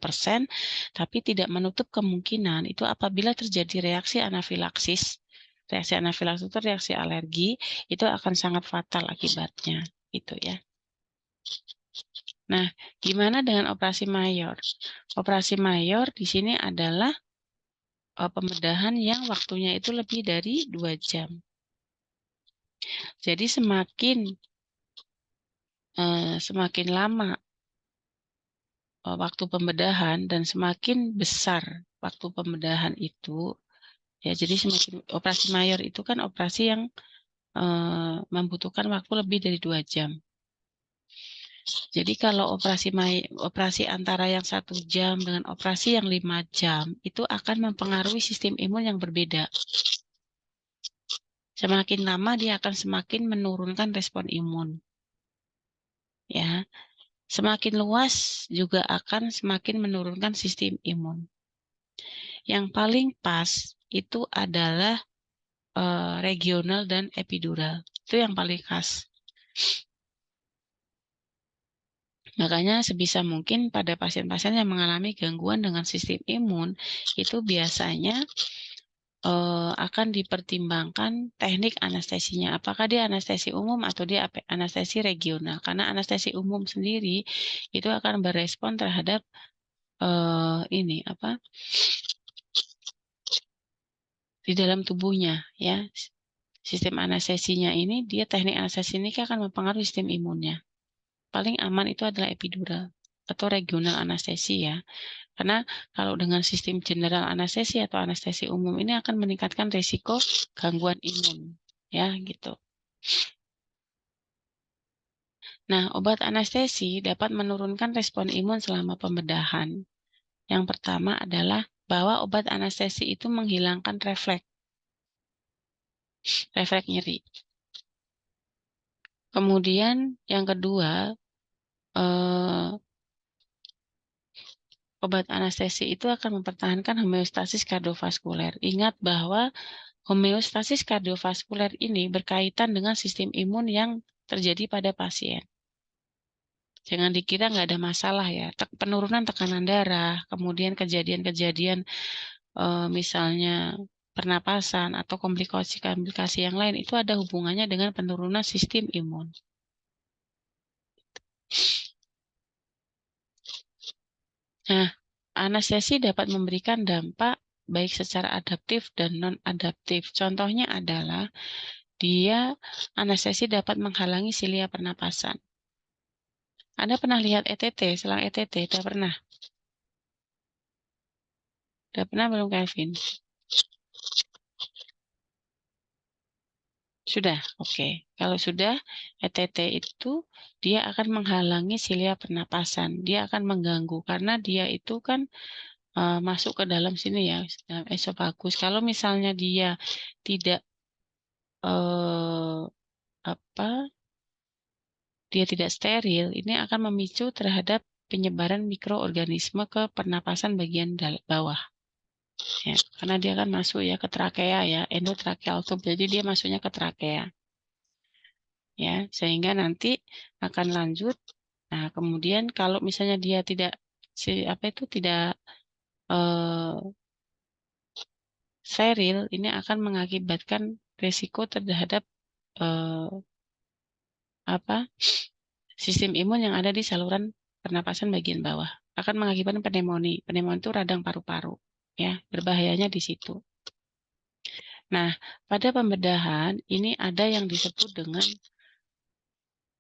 B: tapi tidak menutup kemungkinan itu apabila terjadi reaksi anafilaksis. Reaksi anafilaksis itu reaksi alergi, itu akan sangat fatal akibatnya. Itu ya. Nah, gimana dengan operasi mayor? Operasi mayor di sini adalah pembedahan yang waktunya itu lebih dari 2 jam. Jadi semakin lama waktu pembedahan dan semakin besar waktu pembedahan itu, ya jadi semakin operasi mayor itu kan operasi yang membutuhkan waktu lebih dari 2 jam. Jadi kalau operasi antara yang 1 jam dengan operasi yang 5 jam itu akan mempengaruhi sistem imun yang berbeda. Semakin lama dia akan semakin menurunkan respon imun. Ya. Semakin luas juga akan semakin menurunkan sistem imun. Yang paling pas itu adalah regional dan epidural. Itu yang paling khas. Makanya sebisa mungkin pada pasien-pasien yang mengalami gangguan dengan sistem imun, itu biasanya akan dipertimbangkan teknik anestesinya. Apakah dia anestesi umum atau dia anestesi regional. Karena anestesi umum sendiri itu akan berespon terhadap di dalam tubuhnya, ya. Sistem anestesinya ini, teknik anestesi ini akan mempengaruhi sistem imunnya. Paling aman itu adalah epidural atau regional anestesi, ya. Karena kalau dengan sistem general anestesi atau anestesi umum ini akan meningkatkan risiko gangguan imun, ya gitu. Nah, obat anestesi dapat menurunkan respon imun selama pembedahan. Yang pertama adalah bahwa obat anestesi itu menghilangkan refleks nyeri. Kemudian yang kedua, obat anestesi itu akan mempertahankan homeostasis kardiovaskuler. Ingat bahwa homeostasis kardiovaskuler ini berkaitan dengan sistem imun yang terjadi pada pasien. Jangan dikira nggak ada masalah ya. Penurunan tekanan darah, kemudian kejadian-kejadian misalnya pernapasan atau komplikasi-komplikasi yang lain itu ada hubungannya dengan penurunan sistem imun. Nah, anestesi dapat memberikan dampak baik secara adaptif dan non-adaptif. Contohnya adalah anestesi dapat menghalangi silia pernapasan. Anda pernah lihat ETT, selang ETT? Tidak pernah? Sudah pernah belum, Kelvin? Sudah, oke. Kalau sudah, ETT itu dia akan menghalangi silia pernapasan. Dia akan mengganggu karena dia itu kan masuk ke dalam sini ya, dalam esofagus. Kalau misalnya dia tidak dia tidak steril, ini akan memicu terhadap penyebaran mikroorganisme ke pernapasan bagian bawah. Ya, karena dia kan masuk ya ke trakea ya, endotracheal tube, jadi dia masuknya ke trakea. Ya, sehingga nanti akan lanjut. Nah, kemudian kalau misalnya dia tidak steril, ini akan mengakibatkan risiko terhadap sistem imun yang ada di saluran pernapasan bagian bawah. Akan mengakibatkan pneumonia. Pneumonia itu radang paru-paru. Ya, berbahayanya di situ. Nah, pada pembedahan ini ada yang disebut dengan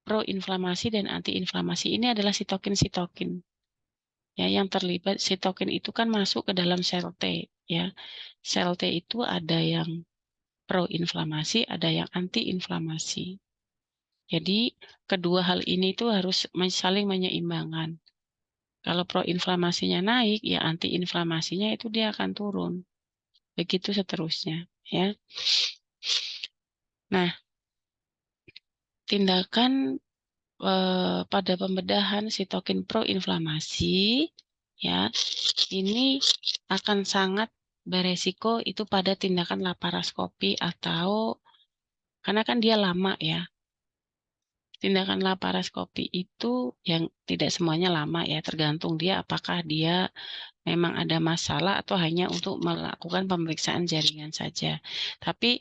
B: proinflamasi dan antiinflamasi. Ini adalah sitokin-sitokin. Ya, yang terlibat sitokin itu kan masuk ke dalam sel T, ya. Sel T itu ada yang proinflamasi, ada yang antiinflamasi. Jadi, kedua hal ini itu harus saling menyeimbangkan. Kalau proinflamasinya naik, ya antiinflamasinya itu dia akan turun. Begitu seterusnya, ya. Nah, tindakan pada pembedahan sitokin proinflamasi, ya, ini akan sangat beresiko itu pada tindakan laparoskopi atau karena kan dia lama ya. Tindakan laparoskopi itu yang tidak semuanya lama ya, tergantung dia apakah dia memang ada masalah atau hanya untuk melakukan pemeriksaan jaringan saja. Tapi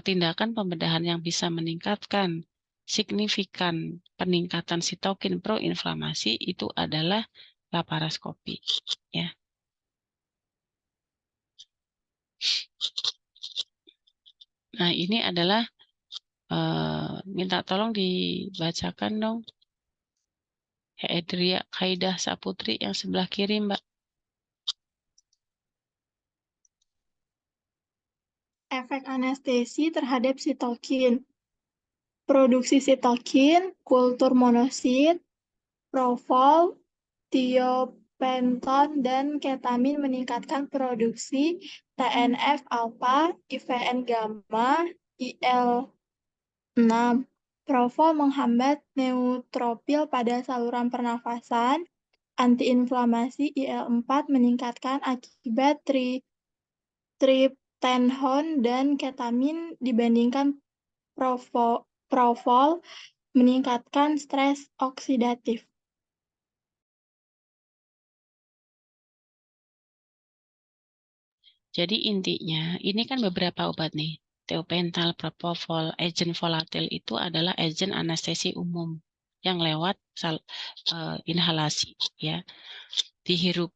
B: tindakan pembedahan yang bisa meningkatkan signifikan peningkatan sitokin proinflamasi itu adalah laparoskopi, ya. Nah, ini adalah minta tolong dibacakan dong. Edria Kaidah Saputri yang sebelah kiri, Mbak.
F: Efek anestesi terhadap sitokin. Produksi sitokin, kultur monosit, profol, tiopenton, dan ketamin meningkatkan produksi TNF-alpha, IVN gamma, IL-6. Profol menghambat neutrofil pada saluran pernafasan, antiinflamasi IL-4 meningkatkan akibat triptenhon dan ketamin dibandingkan profol meningkatkan stres oksidatif.
B: Jadi intinya, ini kan beberapa obat nih. Thiopental, propofol, agen volatil itu adalah agen anestesi umum yang lewat inhalasi, ya, dihirup.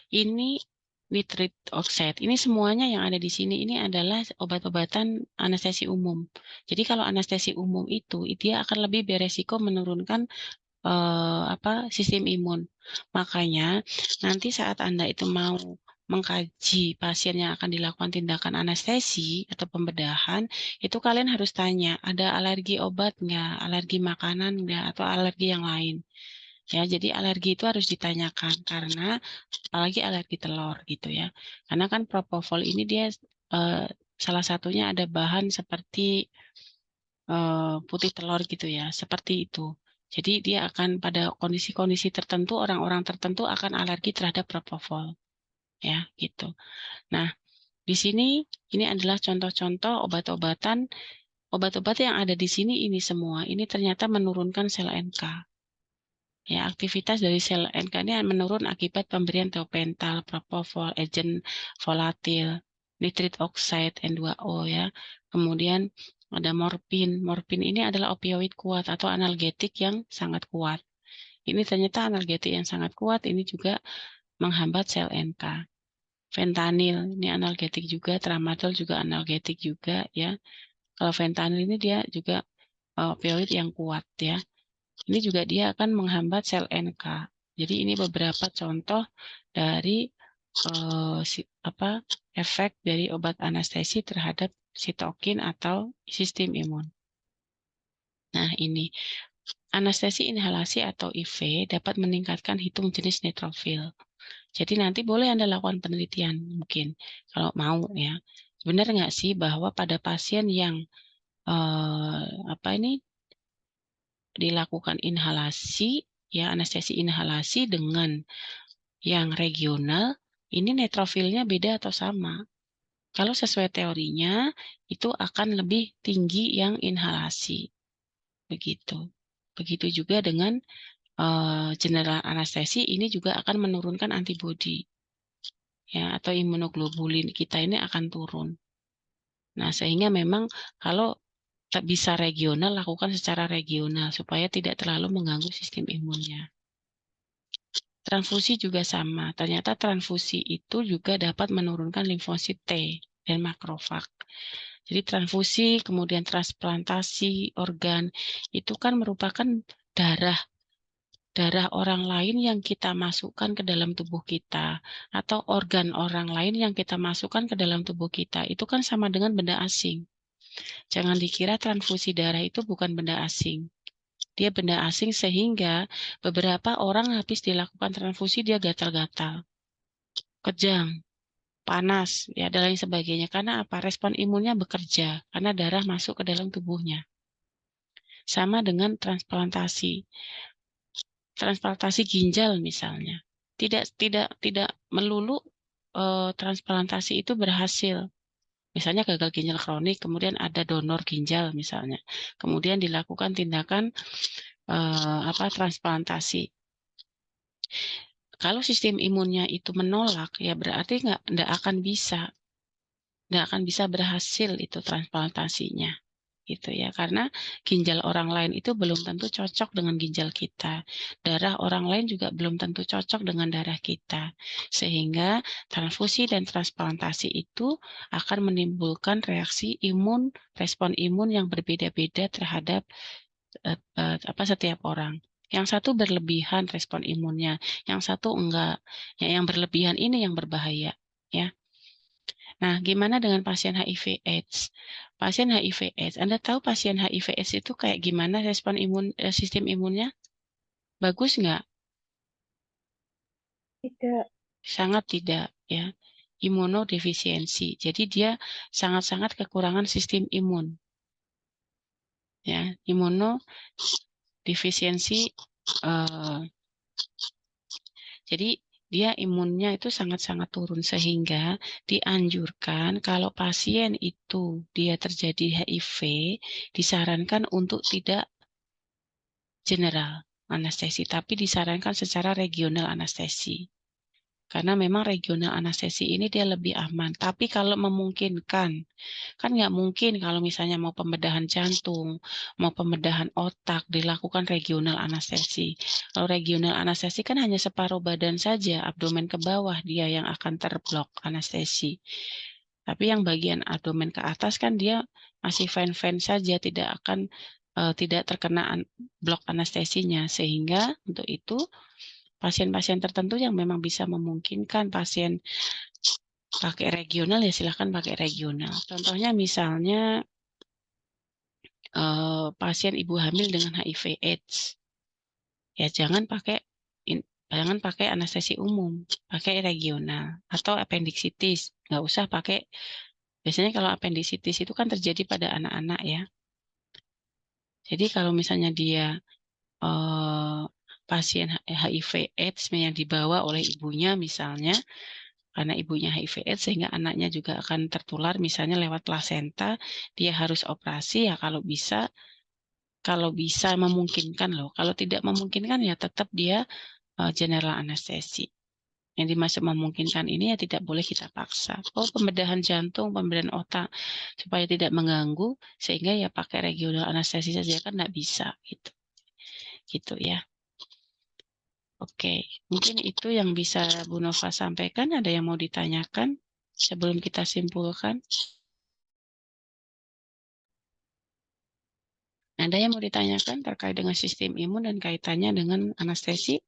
B: Ini nitrit oxide. Ini semuanya yang ada di sini ini adalah obat-obatan anestesi umum. Jadi kalau anestesi umum itu dia akan lebih beresiko menurunkan sistem imun. Makanya nanti saat Anda itu mau mengkaji pasien yang akan dilakukan tindakan anestesi atau pembedahan, itu kalian harus tanya, ada alergi obat nggak, alergi makanan nggak, atau alergi yang lain. Ya, jadi alergi itu harus ditanyakan karena apalagi alergi telur gitu ya. Karena kan propofol ini dia salah satunya ada bahan seperti putih telur gitu ya, seperti itu. Jadi dia akan pada kondisi-kondisi tertentu, orang-orang tertentu akan alergi terhadap propofol, ya gitu. Nah, di sini ini adalah contoh-contoh obat-obatan, obat-obat yang ada di sini ini semua, ini ternyata menurunkan sel NK. Ya, aktivitas dari sel NK ini menurun akibat pemberian thiopental, propofol, agen volatil, nitrit oxide, N2O ya. Kemudian ada morfin. Morfin ini adalah opioid kuat atau analgetik yang sangat kuat. Ini ternyata analgetik yang sangat kuat ini juga menghambat sel NK. Fentanyl ini analgetik juga, tramadol juga analgetik juga ya. Kalau fentanyl ini dia juga opioid yang kuat ya. Ini juga dia akan menghambat sel NK. Jadi ini beberapa contoh dari efek dari obat anestesi terhadap sitokin atau sistem imun. Nah, ini anestesi inhalasi atau IV dapat meningkatkan hitung jenis neutrofil. Jadi nanti boleh Anda lakukan penelitian mungkin kalau mau ya. Benar nggak sih bahwa pada pasien yang dilakukan inhalasi ya, anestesi inhalasi dengan yang regional, ini neutrofilnya beda atau sama? Kalau sesuai teorinya, itu akan lebih tinggi yang inhalasi. Begitu. Begitu juga dengan general anestesi, ini juga akan menurunkan antibodi. Ya, atau imunoglobulin kita ini akan turun. Nah, sehingga memang kalau bisa regional, lakukan secara regional supaya tidak terlalu mengganggu sistem imunnya. Transfusi juga sama. Ternyata transfusi itu juga dapat menurunkan limfosit T dan makrofag. Jadi transfusi, kemudian transplantasi organ, itu kan merupakan darah orang lain yang kita masukkan ke dalam tubuh kita, atau organ orang lain yang kita masukkan ke dalam tubuh kita. Itu kan sama dengan benda asing. Jangan dikira transfusi darah itu bukan benda asing. Dia benda asing sehingga beberapa orang habis dilakukan transfusi dia gatal-gatal, kejang, panas, ya dan lain sebagainya. Karena apa? Respon imunnya bekerja karena darah masuk ke dalam tubuhnya. Sama dengan transplantasi. Transplantasi ginjal misalnya. Tidak melulu transplantasi itu berhasil. Misalnya gagal ginjal kronik, kemudian ada donor ginjal misalnya. Kemudian dilakukan tindakan transplantasi. Kalau sistem imunnya itu menolak, ya berarti nggak akan bisa berhasil itu transplantasinya. gitu ya, karena ginjal orang lain itu belum tentu cocok dengan ginjal kita, darah orang lain juga belum tentu cocok dengan darah kita, sehingga transfusi dan transplantasi itu akan menimbulkan reaksi imun, respon imun yang berbeda-beda terhadap setiap orang. Yang satu berlebihan respon imunnya, yang satu enggak. Yang berlebihan ini yang berbahaya, ya. Nah, gimana dengan pasien HIV/AIDS? Pasien HIV/AIDS, Anda tahu pasien HIV/AIDS itu kayak gimana respon sistem imunnya? Bagus nggak?
F: Tidak.
B: Sangat tidak, ya. Imunodefisiensi. Jadi dia sangat-sangat kekurangan sistem imun. Ya, imunodefisiensi. Jadi dia imunnya itu sangat-sangat turun, sehingga dianjurkan kalau pasien itu dia terjadi HIV, disarankan untuk tidak general anestesi, tapi disarankan secara regional anestesi. Karena memang regional anestesi ini dia lebih aman. Tapi kalau memungkinkan, kan nggak mungkin kalau misalnya mau pembedahan jantung, mau pembedahan otak, dilakukan regional anestesi. Kalau regional anestesi kan hanya separuh badan saja, abdomen ke bawah dia yang akan terblok anestesi. Tapi yang bagian abdomen ke atas kan dia masih fine-fine saja, tidak terkena blok anestesinya. Sehingga untuk itu pasien-pasien tertentu yang memang bisa memungkinkan pasien pakai regional, ya silahkan pakai regional. Contohnya misalnya pasien ibu hamil dengan HIV/AIDS, ya jangan pakai anestesi umum, pakai regional. Atau appendicitis, nggak usah pakai. Biasanya kalau appendicitis itu kan terjadi pada anak-anak ya. Jadi kalau misalnya dia pasien HIV/AIDS yang dibawa oleh ibunya misalnya, karena ibunya HIV/AIDS sehingga anaknya juga akan tertular misalnya lewat plasenta, dia harus operasi ya kalau bisa memungkinkan loh. Kalau tidak memungkinkan ya tetap dia general anestesi. Yang dimaksud memungkinkan ini ya tidak boleh kita paksa. Pembedahan jantung, pembedahan otak supaya tidak mengganggu, sehingga ya pakai regional anestesi saja kan nggak bisa gitu. Gitu ya. Oke, mungkin itu yang bisa Bu Nova sampaikan. Ada yang mau ditanyakan sebelum kita simpulkan? Ada yang mau ditanyakan terkait dengan sistem imun dan kaitannya dengan anestesi?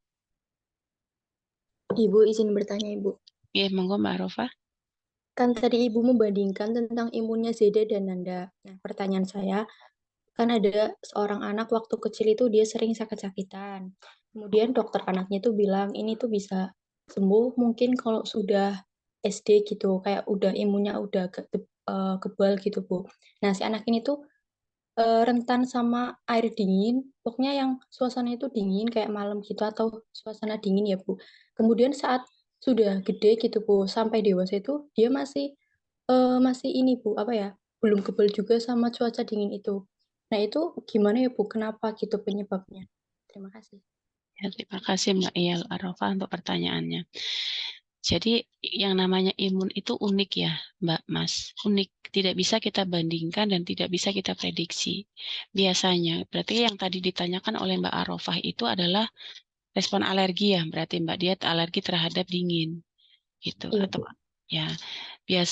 A: Ibu izin bertanya, Ibu.
B: Iya, monggo Mbak Arofah.
A: Kan tadi Ibu membandingkan tentang imunnya Zeda dan Nanda. Nah, pertanyaan saya, kan ada seorang anak waktu kecil itu dia sering sakit-sakitan. Kemudian dokter anaknya itu bilang ini tuh bisa sembuh mungkin kalau sudah SD gitu, kayak udah imunnya udah kebal gitu, Bu. Nah, si anak ini tuh rentan sama air dingin, pokoknya yang suasana itu dingin kayak malam gitu atau suasana dingin ya, Bu. Kemudian saat sudah gede gitu, Bu, sampai dewasa itu dia masih ini, Bu, apa ya, belum kebal juga sama cuaca dingin itu. Nah, itu gimana ya, Bu? Kenapa gitu penyebabnya? Terima kasih.
B: Ya, terima kasih Mbak Iyal Arofah untuk pertanyaannya. Jadi yang namanya imun itu unik ya Mbak Mas, unik. Tidak bisa kita bandingkan dan tidak bisa kita prediksi. Biasanya, berarti yang tadi ditanyakan oleh Mbak Arofah itu adalah respon alergi ya, berarti Mbak, dia alergi terhadap dingin. Gitu.
A: Iya,
B: Atau
A: Bu.
B: ya,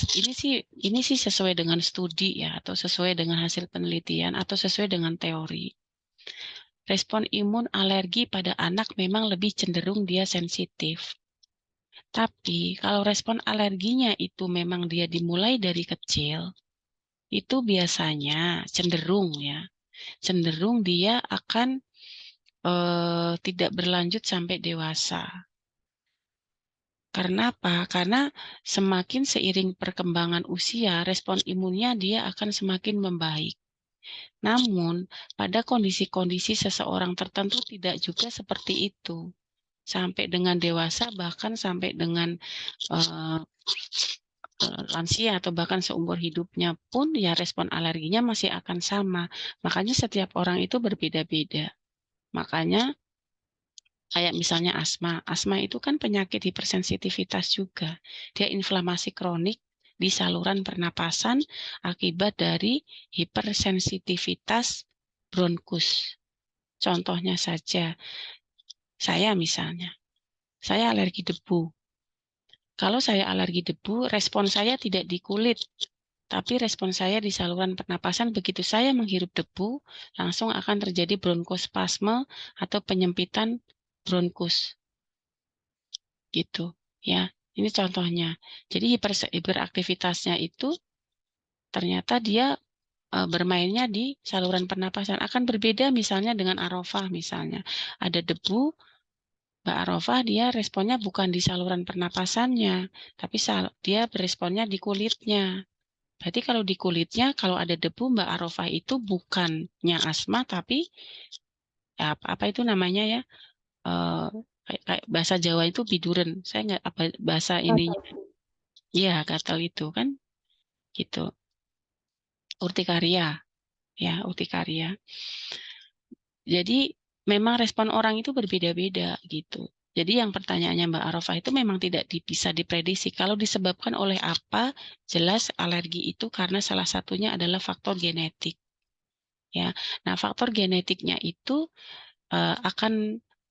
B: ini sih sesuai dengan studi ya, atau sesuai dengan hasil penelitian, atau sesuai dengan teori. Respon imun alergi pada anak memang lebih cenderung dia sensitif. Tapi kalau respon alerginya itu memang dia dimulai dari kecil, itu biasanya cenderung dia akan tidak berlanjut sampai dewasa. Karena apa? Karena semakin seiring perkembangan usia, respon imunnya dia akan semakin membaik. Namun, pada kondisi-kondisi seseorang tertentu tidak juga seperti itu. Sampai dengan dewasa, bahkan sampai dengan lansia atau bahkan seumur hidupnya pun ya respon alerginya masih akan sama. Makanya setiap orang itu berbeda-beda. Makanya kayak misalnya asma. Asma itu kan penyakit hipersensitivitas juga. Dia inflamasi kronik di saluran pernapasan akibat dari hipersensitivitas bronkus. Contohnya saja, saya misalnya, saya alergi debu. Kalau saya alergi debu, respon saya tidak di kulit, tapi respon saya di saluran pernapasan. Begitu saya menghirup debu, langsung akan terjadi bronkospasme atau penyempitan bronkus. Gitu, ya. Ini contohnya. Jadi hiperaktivitasnya itu ternyata dia bermainnya di saluran pernapasan. Akan berbeda misalnya dengan Arafah misalnya. Ada debu, Mbak Arafah dia responnya bukan di saluran pernapasannya, tapi dia beresponnya di kulitnya. Berarti kalau di kulitnya, kalau ada debu, Mbak Arafah itu bukannya asma, tapi apa itu namanya ya? Kayak bahasa Jawa itu biduren. Saya nggak apa bahasa ininya. Iya, gatal itu kan, gitu. Urtikaria, ya urtikaria. Jadi memang respon orang itu berbeda-beda gitu. Jadi yang pertanyaannya Mbak Arafah itu memang tidak bisa diprediksi. Kalau disebabkan oleh apa, jelas alergi itu karena salah satunya adalah faktor genetik. Ya, nah faktor genetiknya itu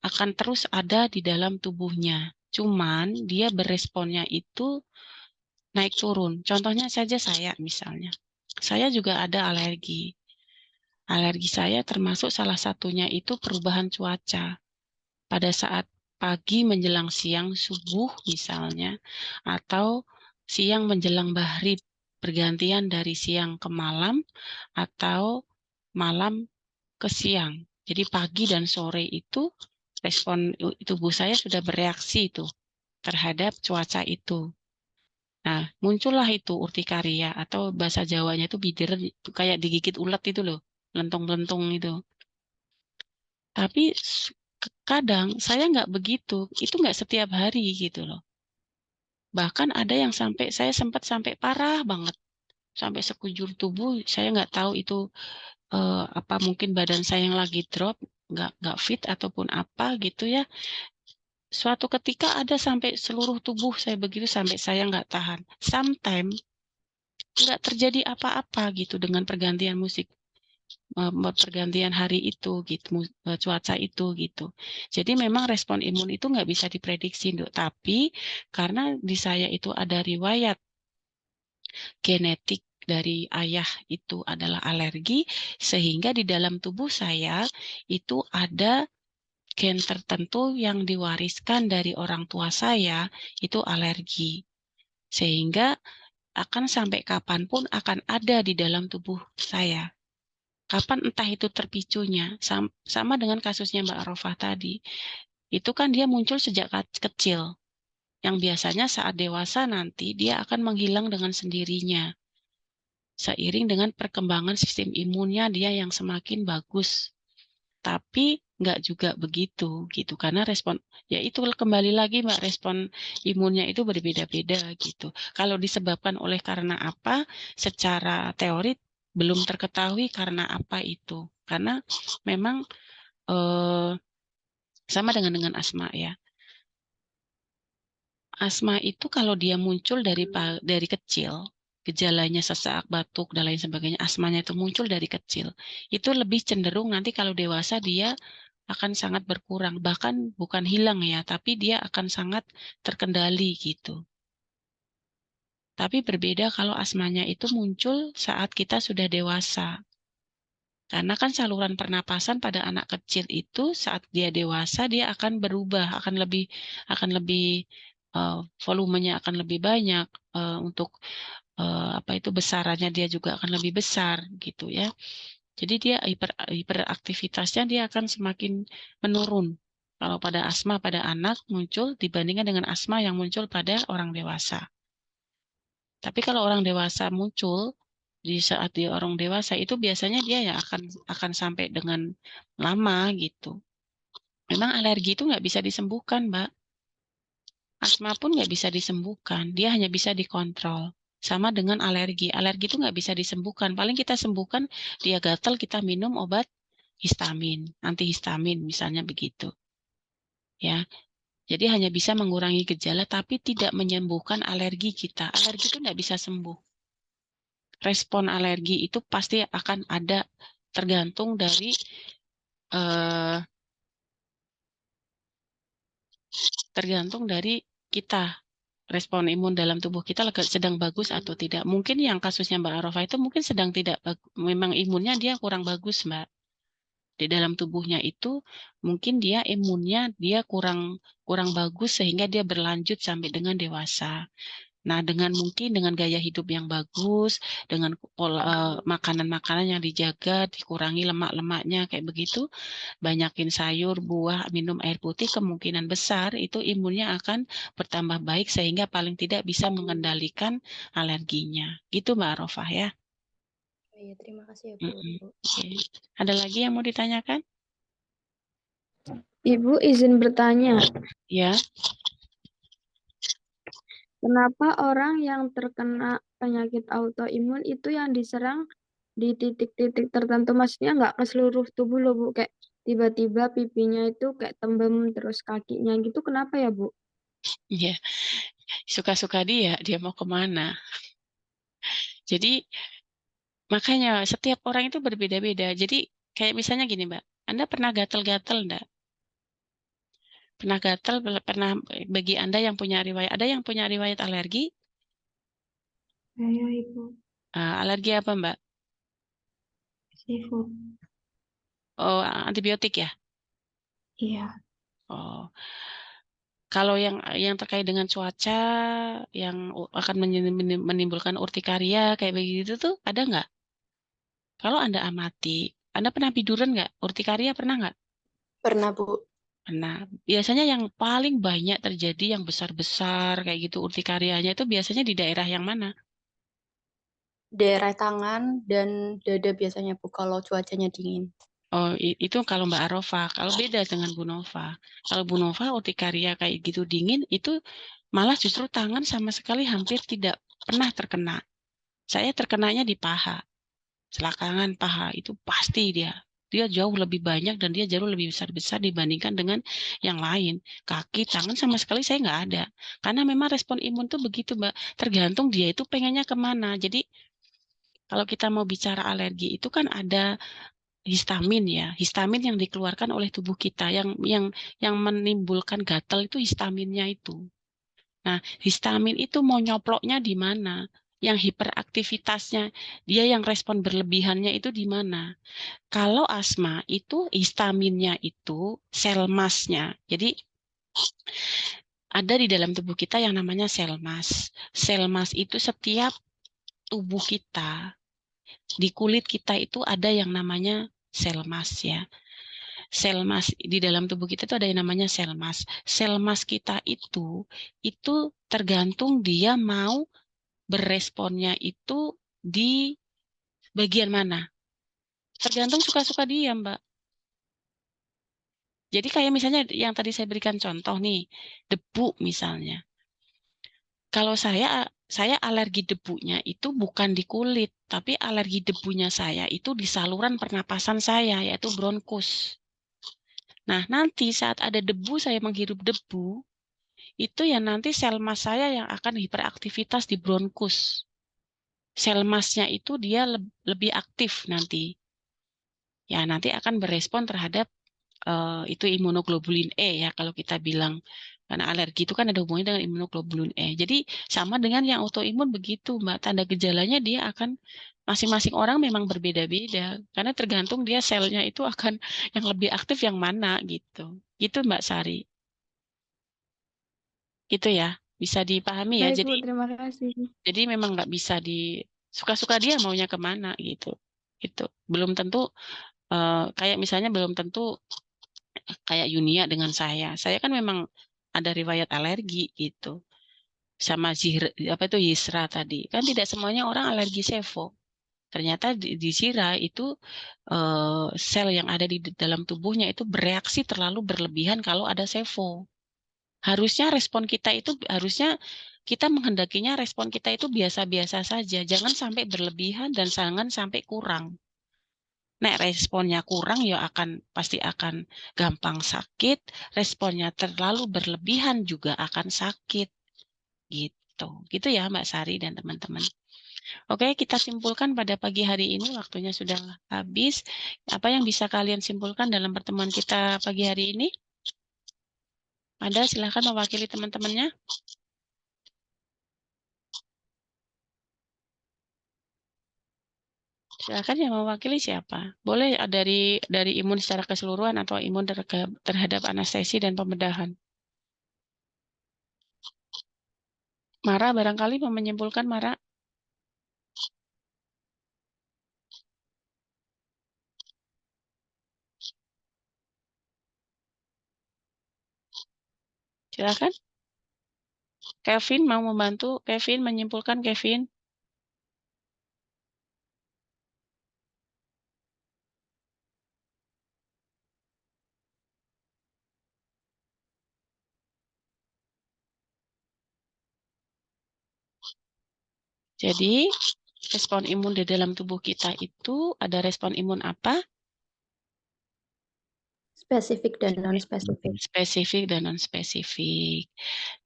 B: akan terus ada di dalam tubuhnya. Cuman dia beresponnya itu naik turun. Contohnya saja saya misalnya. Saya juga ada alergi. Alergi saya termasuk salah satunya itu perubahan cuaca. Pada saat pagi menjelang siang subuh misalnya, atau siang menjelang maghrib, pergantian dari siang ke malam, atau malam ke siang. Jadi pagi dan sore itu respon tubuh saya sudah bereaksi itu terhadap cuaca itu. Nah, muncullah itu urtikaria atau bahasa Jawanya itu bidir, kayak digigit ulat itu loh, lentung-lentung itu. Tapi kadang saya nggak begitu, itu nggak setiap hari gitu loh. Bahkan ada yang saya sempat sampai parah banget, sampai sekujur tubuh, saya nggak tahu itu apa mungkin badan saya yang lagi drop, nggak fit ataupun apa gitu ya. Suatu ketika ada sampai seluruh tubuh saya begitu sampai saya nggak tahan. Sometimes nggak terjadi apa-apa gitu dengan pergantian musik, pergantian hari itu gitu, cuaca itu gitu. Jadi memang respon imun itu nggak bisa diprediksi, Dok. Tapi karena di saya itu ada riwayat genetik dari ayah itu adalah alergi, sehingga di dalam tubuh saya itu ada gen tertentu yang diwariskan dari orang tua saya itu alergi. Sehingga akan sampai kapanpun akan ada di dalam tubuh saya. Kapan entah itu terpicunya, sama dengan kasusnya Mbak Arafah tadi. Itu kan dia muncul sejak kecil, yang biasanya saat dewasa nanti dia akan menghilang dengan sendirinya. Seiring dengan perkembangan sistem imunnya dia yang semakin bagus. Tapi nggak juga begitu gitu, karena respon, ya itu kembali lagi Mbak, respon imunnya itu berbeda-beda gitu. Kalau disebabkan oleh karena apa, secara teori belum terketahui karena apa itu. Karena memang sama dengan asma ya. Asma itu kalau dia muncul dari kecil, gejalanya sesak, batuk, dan lain sebagainya, asmanya itu muncul dari kecil. Itu lebih cenderung nanti kalau dewasa dia akan sangat berkurang. Bahkan bukan hilang ya, tapi dia akan sangat terkendali gitu. Tapi berbeda kalau asmanya itu muncul saat kita sudah dewasa. Karena kan saluran pernapasan pada anak kecil itu saat dia dewasa dia akan berubah, akan lebih volumenya akan lebih banyak, untuk apa itu besarannya dia juga akan lebih besar gitu ya. Jadi dia hiperaktivitasnya dia akan semakin menurun. Kalau pada asma pada anak muncul dibandingkan dengan asma yang muncul pada orang dewasa. Tapi kalau orang dewasa muncul di saat dia orang dewasa itu biasanya dia ya akan sampai dengan lama gitu. Memang alergi itu nggak bisa disembuhkan, Mbak. Asma pun nggak bisa disembuhkan, dia hanya bisa dikontrol. Sama dengan alergi. Alergi itu nggak bisa disembuhkan. Paling kita sembuhkan dia gatal, kita minum obat histamin, antihistamin misalnya begitu. Ya. Jadi hanya bisa mengurangi gejala tapi tidak menyembuhkan alergi kita. Alergi itu tidak bisa sembuh. Respon alergi itu pasti akan ada tergantung dari kita. Respon imun dalam tubuh kita sedang bagus atau tidak. Mungkin yang kasusnya Mbak Arofa itu mungkin sedang tidak memang imunnya dia kurang bagus, Mbak. Di dalam tubuhnya itu mungkin dia imunnya dia kurang bagus sehingga dia berlanjut sampai dengan dewasa. Nah, mungkin dengan gaya hidup yang bagus, dengan makanan-makanan yang dijaga, dikurangi lemak-lemaknya kayak begitu, banyakin sayur, buah, minum air putih, kemungkinan besar itu imunnya akan bertambah baik sehingga paling tidak bisa mengendalikan alerginya. Gitu Mbak Arofah ya.
A: Iya, terima kasih ya Bu.
B: Oke. Ada lagi yang mau ditanyakan?
G: Ibu izin bertanya.
B: Ya.
G: Kenapa orang yang terkena penyakit autoimun itu yang diserang di titik-titik tertentu? Maksudnya nggak ke seluruh tubuh loh, Bu. Kayak tiba-tiba pipinya itu kayak tembem, terus kakinya gitu. Kenapa ya, Bu?
B: Iya. Suka-suka dia mau kemana. Jadi, makanya setiap orang itu berbeda-beda. Jadi, kayak misalnya gini, Mbak. Anda pernah gatel-gatel enggak? Pernah gatel, pernah bagi Anda yang punya riwayat, ada yang punya riwayat alergi?
D: Saya Ibu.
B: Alergi apa, Mbak?
D: Seafood.
B: Oh, antibiotik ya?
D: Iya.
B: Oh. Kalau yang terkait dengan cuaca, yang akan menimbulkan urtikaria kayak begitu tuh, ada nggak? Kalau Anda amati, Anda pernah tiduran nggak? Urtikaria pernah nggak?
A: Pernah Bu.
B: Nah, biasanya yang paling banyak terjadi yang besar-besar kayak gitu urtikarianya itu biasanya di daerah yang mana?
A: Daerah tangan dan dada biasanya Bu kalau cuacanya dingin.
B: Oh, itu kalau Mbak Arofa. Kalau beda dengan Bu Nova. Kalau Bu Nova urtikaria kayak gitu dingin, itu malah justru tangan sama sekali hampir tidak pernah terkena. Saya terkenanya di paha. Selakangan paha itu pasti dia. Dia jauh lebih banyak dan dia jauh lebih besar-besar dibandingkan dengan yang lain. Kaki, tangan sama sekali saya nggak ada. Karena memang respon imun tuh begitu, Mbak. Tergantung dia itu pengennya kemana. Jadi kalau kita mau bicara alergi itu kan ada histamin ya. Histamin yang dikeluarkan oleh tubuh kita. Yang menimbulkan gatal itu histaminnya itu. Nah, histamin itu mau nyoploknya di mana? Yang hiperaktivitasnya, dia yang respon berlebihannya itu di mana? Kalau asma itu histaminnya itu sel masnya. Jadi ada di dalam tubuh kita yang namanya sel mas. Sel mas itu setiap tubuh kita, di kulit kita itu ada yang namanya sel mas ya. Sel mas di dalam tubuh kita itu ada yang namanya sel mas. Sel mas kita itu tergantung dia mau beresponnya itu di bagian mana. Tergantung suka-suka dia, Mbak. Jadi kayak misalnya yang tadi saya berikan contoh nih, debu misalnya. Kalau saya alergi debunya itu bukan di kulit, tapi alergi debunya saya itu di saluran pernapasan saya, yaitu bronkus. Nah, nanti saat ada debu, saya menghirup debu, itu ya nanti sel mas saya yang akan hiperaktivitas di bronkus. Sel masnya itu dia lebih aktif nanti. Ya, nanti akan berespon terhadap itu imunoglobulin E ya kalau kita bilang. Karena alergi itu kan ada hubungannya dengan imunoglobulin E. Jadi sama dengan yang autoimun begitu, Mbak. Tanda gejalanya dia akan masing-masing orang memang berbeda-beda. Karena tergantung dia selnya itu akan yang lebih aktif yang mana gitu. Gitu Mbak Sari. Itu ya, bisa dipahami ya.
G: Baik, Bu, terima kasih.
B: Jadi memang nggak bisa suka-suka dia maunya kemana gitu. Gitu. Belum tentu kayak misalnya belum tentu kayak Yunia dengan saya. Saya kan memang ada riwayat alergi gitu. Sama Yisra tadi. Kan tidak semuanya orang alergi sevo. Ternyata di Zira itu sel yang ada di dalam tubuhnya itu bereaksi terlalu berlebihan kalau ada sevo. Harusnya respon kita itu kita menghendakinya respon kita itu biasa-biasa saja. Jangan sampai berlebihan dan jangan sampai kurang. Nek responnya kurang ya pasti akan gampang sakit, responnya terlalu berlebihan juga akan sakit. Gitu. Gitu ya Mbak Sari dan teman-teman. Oke, kita simpulkan pada pagi hari ini, waktunya sudah habis. Apa yang bisa kalian simpulkan dalam pertemuan kita pagi hari ini? Ada, silahkan mewakili teman-temannya. Silakan yang mewakili siapa? Boleh dari imun secara keseluruhan atau imun terhadap anestesi dan pembedahan. Mara barangkali mau menyimpulkan, Mara. Silakan. Kevin mau membantu. Kevin menyimpulkan, Kevin. Jadi, respon imun di dalam tubuh kita itu ada respon imun apa?
A: Spesifik dan non-spesifik.
B: Spesifik dan non-spesifik.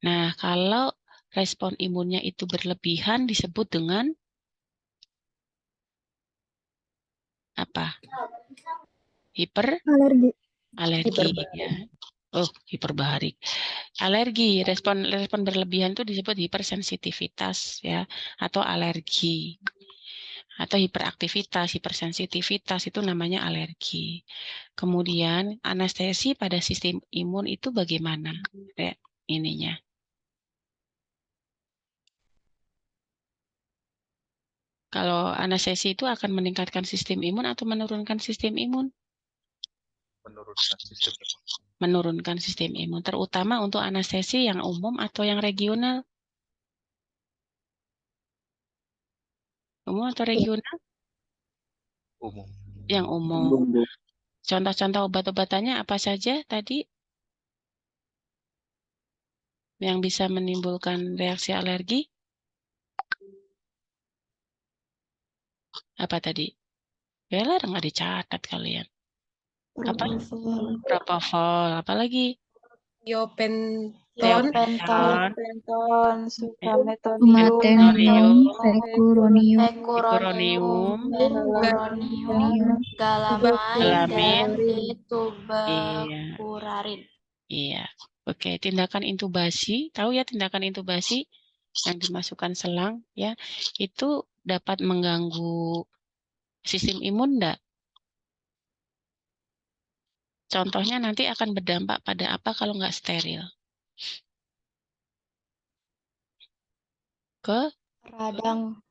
B: Nah, kalau respon imunnya itu berlebihan disebut dengan apa?
F: Alergi.
B: Alergi ya. Oh, hiperbarik. Alergi, respon berlebihan itu disebut hipersensitivitas ya, atau alergi. Atau hiperaktivitas, hipersensitivitas itu namanya alergi. Kemudian anestesi pada sistem imun itu bagaimana? Ininya. Kalau anestesi itu akan meningkatkan sistem imun atau menurunkan sistem imun?
C: Menurunkan sistem imun.
B: Menurunkan sistem imun, terutama untuk anestesi yang umum atau yang regional? Umum atau regional?
C: Umum.
B: Yang umum. Contoh-contoh obat-obatannya apa saja tadi? Yang bisa menimbulkan reaksi alergi? Apa tadi? Bella nggak dicatat kalian. Apa? Propofol. Apa lagi?
H: Yopenton,
A: Sumatenon, Vecuronium,
B: Furonium,
A: Galamine, dan
B: iya,
A: Tubecurarin.
B: iya. Oke, tindakan intubasi, tahu ya tindakan intubasi yang dimasukkan selang ya, itu dapat mengganggu sistem imun enggak? Contohnya nanti akan berdampak pada apa kalau nggak steril? Ke
F: Radang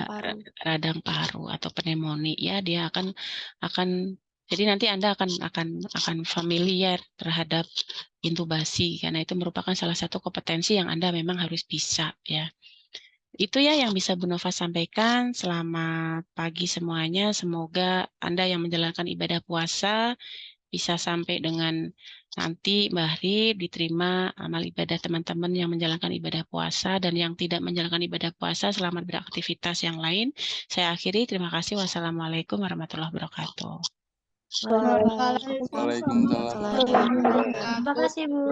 F: paru.
B: radang paru atau pneumonia ya, dia akan jadi nanti Anda akan familiar terhadap intubasi karena itu merupakan salah satu kompetensi yang Anda memang harus bisa ya. Itu ya yang bisa Bu Nova sampaikan. Selamat pagi semuanya. Semoga Anda yang menjalankan ibadah puasa bisa sampai dengan nanti Mbah diterima amal ibadah teman-teman yang menjalankan ibadah puasa, dan yang tidak menjalankan ibadah puasa selamat beraktivitas yang lain. Saya akhiri. Terima kasih. Wassalamualaikum warahmatullahi wabarakatuh.
F: Waalaikumsalam.
C: Waalaikumsalam.
E: Terima kasih, Bu.